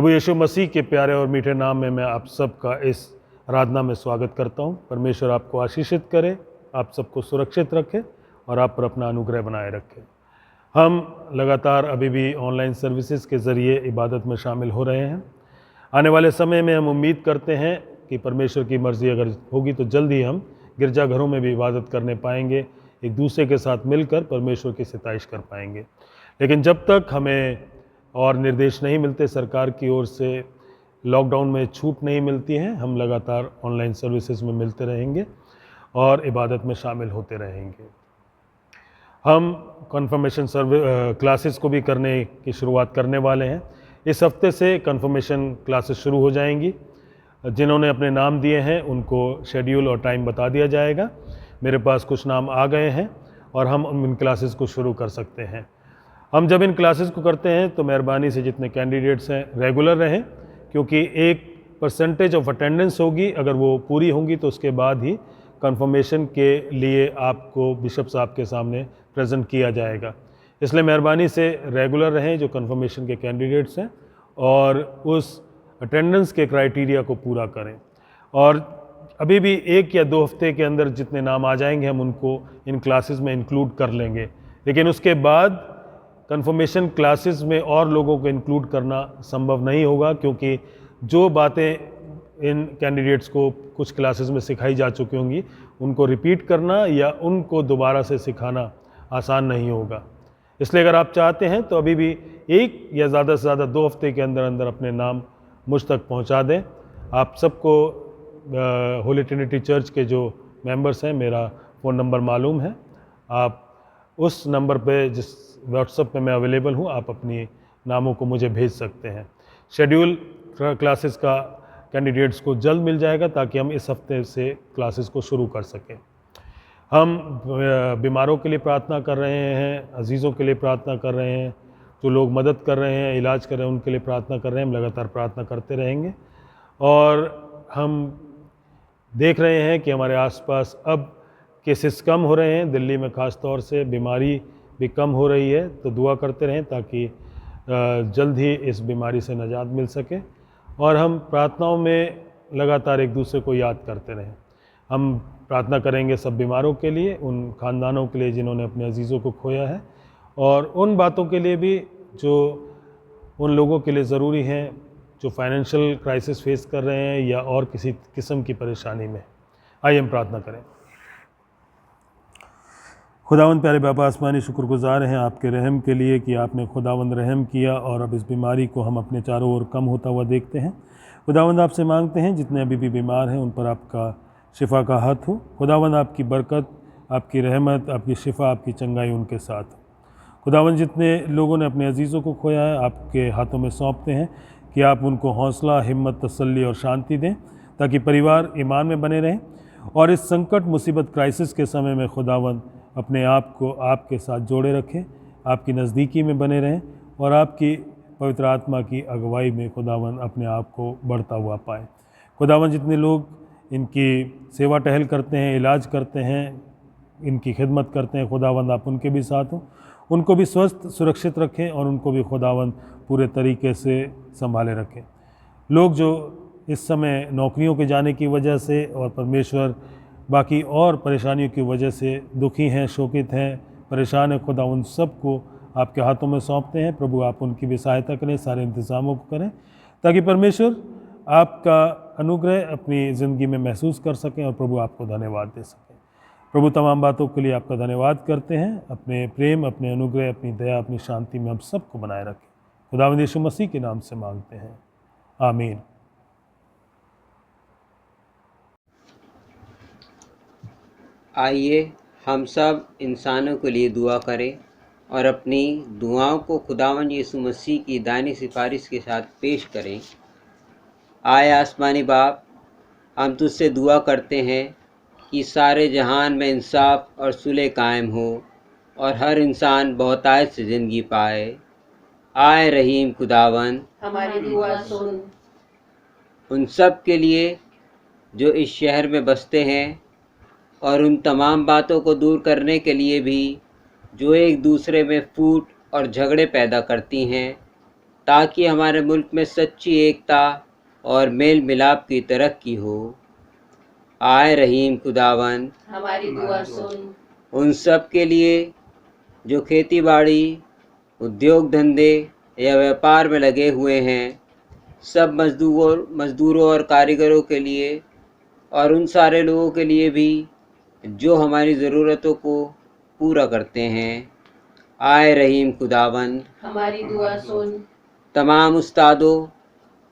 प्रभु यीशु मसीह के प्यारे और मीठे नाम में मैं आप सबका इस आराधना में स्वागत करता हूं। परमेश्वर आपको आशीषित करे, आप सबको सुरक्षित रखे और आप पर अपना अनुग्रह बनाए रखे। हम लगातार अभी भी ऑनलाइन सर्विसेज के ज़रिए इबादत में शामिल हो रहे हैं। आने वाले समय में हम उम्मीद करते हैं कि परमेश्वर की मर्ज़ी अगर होगी तो जल्द ही हम गिरजाघरों में भी इबादत करने पाएंगे, एक दूसरे के साथ मिलकर परमेश्वर की सिताइश कर पाएंगे। लेकिन जब तक हमें और निर्देश नहीं मिलते सरकार की ओर से, लॉकडाउन में छूट नहीं मिलती है, हम लगातार ऑनलाइन सर्विसेज में मिलते रहेंगे और इबादत में शामिल होते रहेंगे। हम कन्फर्मेशन क्लासेस को भी करने की शुरुआत करने वाले हैं। इस हफ्ते से कन्फर्मेशन क्लासेस शुरू हो जाएंगी। जिन्होंने अपने नाम दिए हैं उनको शेड्यूल और टाइम बता दिया जाएगा। मेरे पास कुछ नाम आ गए हैं और हम इन क्लासेस को शुरू कर सकते हैं। हम जब इन क्लासेस को करते हैं तो मेहरबानी से जितने कैंडिडेट्स हैं रेगुलर रहें, क्योंकि एक परसेंटेज ऑफ अटेंडेंस होगी, अगर वो पूरी होंगी तो उसके बाद ही कन्फर्मेशन के लिए आपको बिशप साहब के सामने प्रेजेंट किया जाएगा। इसलिए मेहरबानी से रेगुलर रहें जो कन्फर्मेशन के कैंडिडेट्स हैं और उस अटेंडेंस के क्राइटेरिया को पूरा करें। और अभी भी 1 या 2 हफ्ते के अंदर जितने नाम आ जाएंगे हम उनको इन क्लासेस में इंक्लूड कर लेंगे। लेकिन उसके बाद कन्फर्मेशन क्लासेस में और लोगों को इंक्लूड करना संभव नहीं होगा, क्योंकि जो बातें इन कैंडिडेट्स को कुछ क्लासेस में सिखाई जा चुकी होंगी उनको रिपीट करना या उनको दोबारा से सिखाना आसान नहीं होगा। इसलिए अगर आप चाहते हैं तो अभी भी 1 या ज़्यादा से ज़्यादा 2 हफ्ते के अंदर अंदर अपने नाम मुझ तक पहुंचा दें। आप सबको होली ट्रिनिटी चर्च के जो मेंबर्स हैं मेरा फ़ोन नंबर मालूम है। आप उस नंबर पे जिस व्हाट्सएप पे मैं अवेलेबल हूँ आप अपनी नामों को मुझे भेज सकते हैं। शेड्यूल क्लासेस का कैंडिडेट्स को जल्द मिल जाएगा ताकि हम इस हफ्ते से क्लासेस को शुरू कर सकें। हम बीमारों के लिए प्रार्थना कर रहे हैं, अजीज़ों के लिए प्रार्थना कर रहे हैं, जो लोग मदद कर रहे हैं, इलाज कर रहे हैं, उनके लिए प्रार्थना कर रहे हैं। हम लगातार प्रार्थना करते रहेंगे और हम देख रहे हैं कि हमारे आसपास अब केसेस कम हो रहे हैं। दिल्ली में ख़ास तौर से बीमारी भी कम हो रही है, तो दुआ करते रहें ताकि जल्द ही इस बीमारी से निजात मिल सके। और हम प्रार्थनाओं में लगातार एक दूसरे को याद करते रहें। हम प्रार्थना करेंगे सब बीमारों के लिए, उन ख़ानदानों के लिए जिन्होंने अपने अजीज़ों को खोया है, और उन बातों के लिए भी जो उन लोगों के लिए ज़रूरी हैं जो फाइनेंशियल क्राइसिस फेस कर रहे हैं या और किसी किस्म की परेशानी में। आइए हम प्रार्थना करें। खुदावंद प्यारे बाबा आसमानी शुक्रगुजार हैं आपके रहम के लिए कि आपने खुदावंद रहम किया और अब इस बीमारी को हम अपने चारों ओर कम होता हुआ देखते हैं। खुदावंद आपसे मांगते हैं जितने अभी भी बीमार हैं उन पर आपका शिफा का हाथ हो। खुदावंद आपकी बरकत, आपकी रहमत, आपकी शिफा, आपकी चंगाई उनके साथ हो। खुदावंद जितने लोगों ने अपने अजीज़ों को खोया है आपके हाथों में सौंपते हैं कि आप उनको हौसला, हिम्मत, तसल्ली और शांति दें ताकि परिवार ईमान में बने रहें और इस संकट, मुसीबत, क्राइसिस के समय में खुदावंद अपने आप को आपके साथ जोड़े रखें, आपकी नज़दीकी में बने रहें और आपकी पवित्र आत्मा की अगुवाई में खुदावंद अपने आप को बढ़ता हुआ पाएँ। खुदावंद जितने लोग इनकी सेवा टहल करते हैं, इलाज करते हैं, इनकी खिदमत करते हैं, खुदावंद आप उनके भी साथ हों, उनको भी स्वस्थ, सुरक्षित रखें और उनको भी खुदावंद पूरे तरीके से संभाले रखें। लोग जो इस समय नौकरियों के जाने की वजह से और परमेश्वर बाकी और परेशानियों की वजह से दुखी हैं, शोकित हैं, परेशान हैं, खुदा उन सब को आपके हाथों में सौंपते हैं। प्रभु आप उनकी भी सहायता करें, सारे इंतज़ामों को करें ताकि परमेश्वर आपका अनुग्रह अपनी ज़िंदगी में महसूस कर सकें और प्रभु आपको धन्यवाद दे सकें। प्रभु तमाम बातों के लिए आपका धन्यवाद करते हैं। अपने प्रेम, अपने अनुग्रह, अपनी दया, अपनी शांति में हम सबको बनाए रखें। खुदावंद यीशु मसीह के नाम से मांगते हैं, आमीन। आइए हम सब इंसानों के लिए दुआ करें और अपनी दुआओं को खुदावंद यीशु मसीह की दानी सिफारिश के साथ पेश करें। आए आसमानी बाप, हम तुझसे दुआ करते हैं कि सारे जहान में इंसाफ और सुलह कायम हो और हर इंसान बहुतायत से ज़िंदगी पाए। आए रहीम खुदावंद, हमारी दुआ सुन। उन सब के लिए जो इस शहर में बसते हैं और उन तमाम बातों को दूर करने के लिए भी जो एक दूसरे में फूट और झगड़े पैदा करती हैं, ताकि हमारे मुल्क में सच्ची एकता और मेल मिलाप की तरक्की हो। आए रहीम खुदावन, हमारी दुआ सुन। उन सब के लिए जो खेती बाड़ी, उद्योग धंधे या व्यापार में लगे हुए हैं, सब मज़दूरों और कारीगरों के लिए, और उन सारे लोगों के लिए भी जो हमारी ज़रूरतों को पूरा करते हैं। आए रहीम खुदावन, हमारी दुआ सुन। तमाम उस्तादों,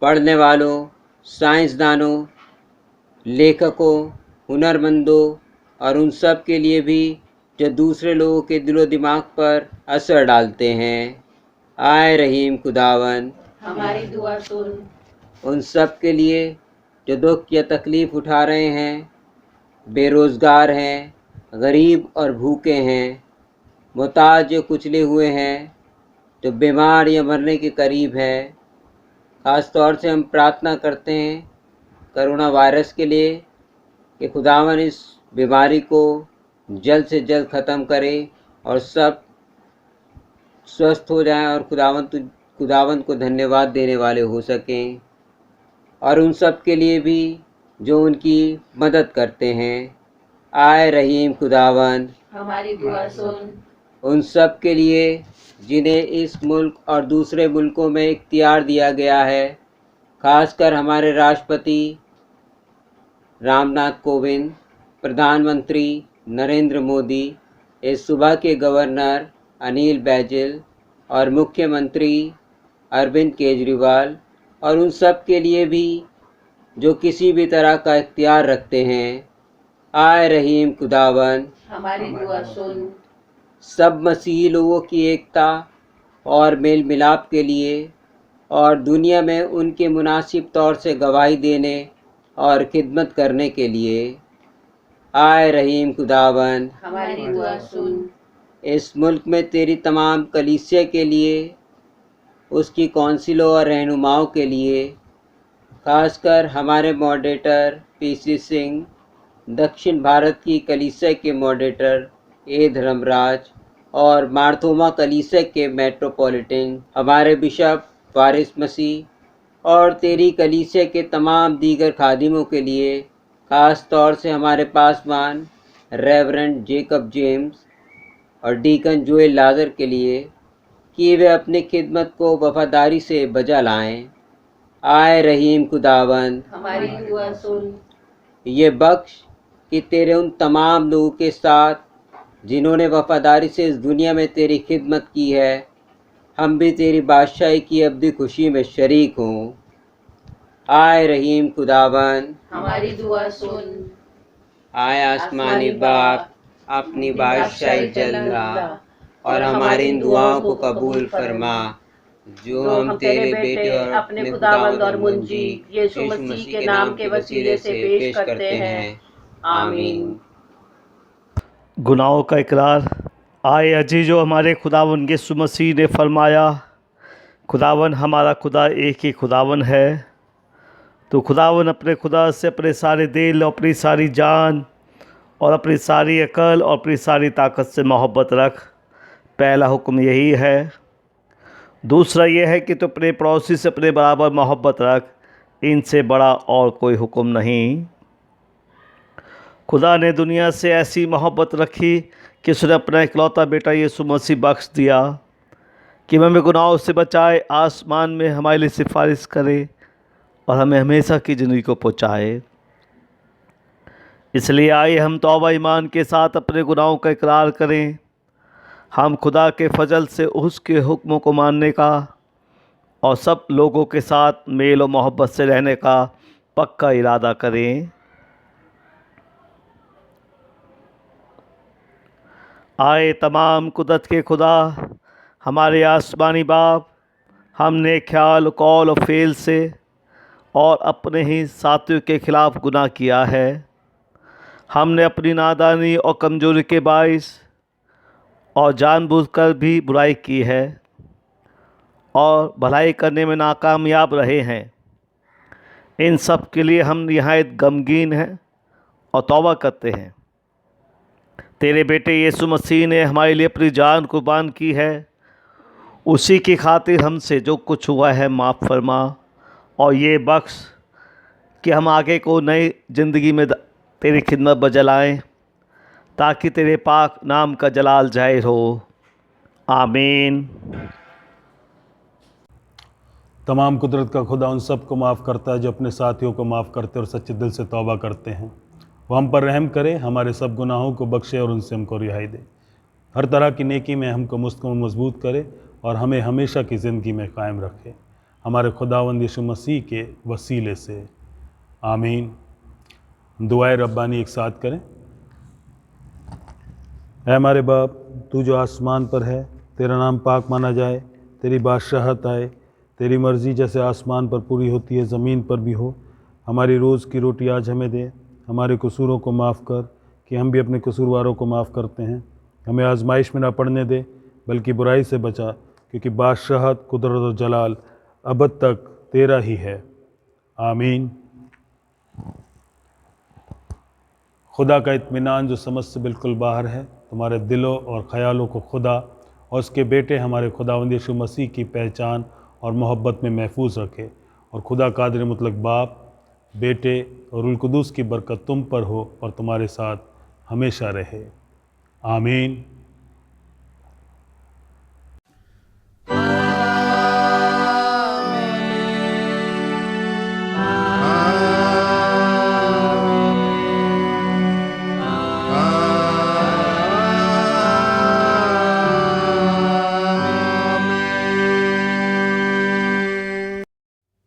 पढ़ने वालों, साइंसदानों, लेखकों, हुनरमंदों और उन सब के लिए भी जो दूसरे लोगों के दिलो दिमाग पर असर डालते हैं। आए रहीम खुदावन, हमारी दुआ सुन। उन सब के लिए जो दुख या तकलीफ़ उठा रहे हैं, बेरोज़गार हैं, गरीब और भूखे हैं, मुहताज जो कुचले हुए हैं, जो बीमार या मरने के करीब है। ख़ास तौर से हम प्रार्थना करते हैं कोरोना वायरस के लिए कि खुदावन इस बीमारी को जल्द से जल्द ख़त्म करे और सब स्वस्थ हो जाएं और खुदावन को धन्यवाद देने वाले हो सकें। और उन सब के लिए भी जो उनकी मदद करते हैं। आए रहीम खुदावन, हमारी दुआ सुन। उन सब के लिए जिन्हें इस मुल्क और दूसरे मुल्कों में इख्तियार दिया गया है, खासकर हमारे राष्ट्रपति रामनाथ कोविंद, प्रधानमंत्री नरेंद्र मोदी, इस सूबा के गवर्नर अनिल बैजल और मुख्यमंत्री अरविंद केजरीवाल, और उन सब के लिए भी जो किसी भी तरह का इख्तियार रखते हैं। आए रहीम खुदावन, हमारी दुआ सुन। सब मसीही लोगों की एकता और मेल मिलाप के लिए और दुनिया में उनके मुनासिब तौर से गवाही देने और खिदमत करने के लिए। आए रहीम खुदावन, हमारी दुआ सुन। इस मुल्क में तेरी तमाम कलीसिया के लिए, उसकी कौंसिलों और रहनुमाओं के लिए, खासकर हमारे मॉडरेटर पीसी सिंह, दक्षिण भारत की कलीसिया के मॉडरेटर ए धर्मराज और मार्थोमा कलीसिया के मेट्रोपॉलिटन हमारे बिशप वारिस मसीह और तेरी कलीसिया के तमाम दीगर खादिमों के लिए, ख़ास तौर से हमारे पासवान रेवरेंड जेकब जेम्स और डीकन जोएल लाजर के लिए, कि वे अपनी खिदमत को वफादारी से बजा लाएं। आए रहीम खुदावन, हमारी दुआ सुन। ये बख्श कि तेरे उन तमाम लोगों के साथ जिन्होंने वफादारी से इस दुनिया में तेरी खिदमत की है, हम भी तेरी बादशाही की अब्दी खुशी में शरीक हों। आए रहीम खुदावन, हमारी दुआ सुन। आए आसमानी बाप, अपनी बादशाही जल्ला और हमारी इन दुआओं को कबूल फरमा जो हम तेरे बेटे और अपने खुदावंद और मुंजी यीशु मसीह के नाम के वसीले से पेश करते हैं। आमीन। गुनाहों का इकरार। आए अजीजो, हमारे खुदावन यीशु मसीह ने फरमाया, खुदावन हमारा खुदा एक ही खुदावन है। तो खुदावन अपने खुदा से अपने सारे दिल, अपनी सारी जान और अपनी सारी अकल और अपनी सारी ताकत से मोहब्बत रख। पहला हुक्म यही है। दूसरा यह है कि तो अपने पड़ोसी से अपने बराबर मोहब्बत रख। इनसे बड़ा और कोई हुक्म नहीं। खुदा ने दुनिया से ऐसी मोहब्बत रखी कि उसने अपना इकलौता बेटा यीशु मसीह बख्श दिया कि हमें गुनाहों से बचाए, आसमान में हमारे लिए सिफारिश करे और हमें हमेशा की ज़िंदगी को पहुँचाए। इसलिए आइए हम तौबा ईमान के साथ अपने गुनाहों का इकरार करें। हम खुदा के फजल से उसके हुक्मों को मानने का और सब लोगों के साथ मेल और मोहब्बत से रहने का पक्का इरादा करें। आए तमाम कुदरत के खुदा, हमारे आसमानी बाप, हमने ख्याल, कौल और फ़ेल से और अपने ही साथियों के ख़िलाफ़ गुनाह किया है। हमने अपनी नादानी और कमज़ोरी के बाइस और जानबूझकर भी बुराई की है और भलाई करने में नाकामयाब रहे हैं। इन सब के लिए हम निहायत गमगीन हैं और तौबा करते हैं। तेरे बेटे यीशु मसीह ने हमारे लिए अपनी जान कुर्बान की है। उसी की खातिर हमसे जो कुछ हुआ है माफ़ फरमा, और ये बख्श कि हम आगे को नई ज़िंदगी में तेरी खिदमत बजलाएँ, ताकि तेरे पाक नाम का जलाल ज़ाहिर हो। आमीन। तमाम कुदरत का खुदा उन सब को माफ़ करता है जो अपने साथियों को माफ़ करते और सच्चे दिल से तौबा करते हैं। वो हम पर रहम करे, हमारे सब गुनाहों को बख्शे और उनसे हमको रिहाई दे। हर तरह की नेकी में हमको मुस्तकम मजबूत करे और हमें हमेशा की ज़िंदगी में कायम रखे, हमारे खुदावंद यीशु मसीह के वसीले से। आमीन। दुआए रब्बानी एक साथ करें। ऐ हमारे बाप, तू जो आसमान पर है, तेरा नाम पाक माना जाए, तेरी बादशाहत आए, तेरी मर्ज़ी जैसे आसमान पर पूरी होती है ज़मीन पर भी हो। हमारी रोज़ की रोटी आज हमें दे, हमारे कसूरों को माफ़ कर कि हम भी अपने कसूरवारों को माफ़ करते हैं। हमें आजमाइश में ना पड़ने दे, बल्कि बुराई से बचा, क्योंकि बादशाहत, कुदरत और जलाल अबद तक तेरा ही है। आमीन। खुदा का इत्मीनान जो समझ से बिल्कुल बाहर है, तुम्हारे दिलों और ख़यालों को खुदा और उसके बेटे हमारे खुदावंद यीशु मसीह की पहचान और मोहब्बत में महफूज रखे, और खुदा कादिर मुतलक बाप, बेटे और रुल कुदूस की बरकत तुम पर हो और तुम्हारे साथ हमेशा रहे। आमीन।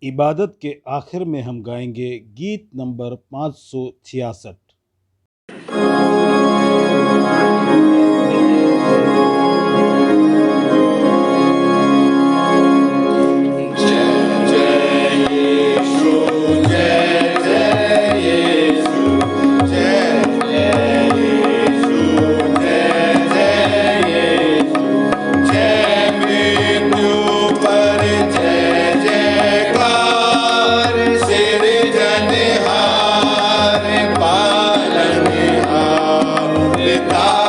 इबादत के आखिर में हम गाएंगे गीत नंबर 566। पालनहार पिता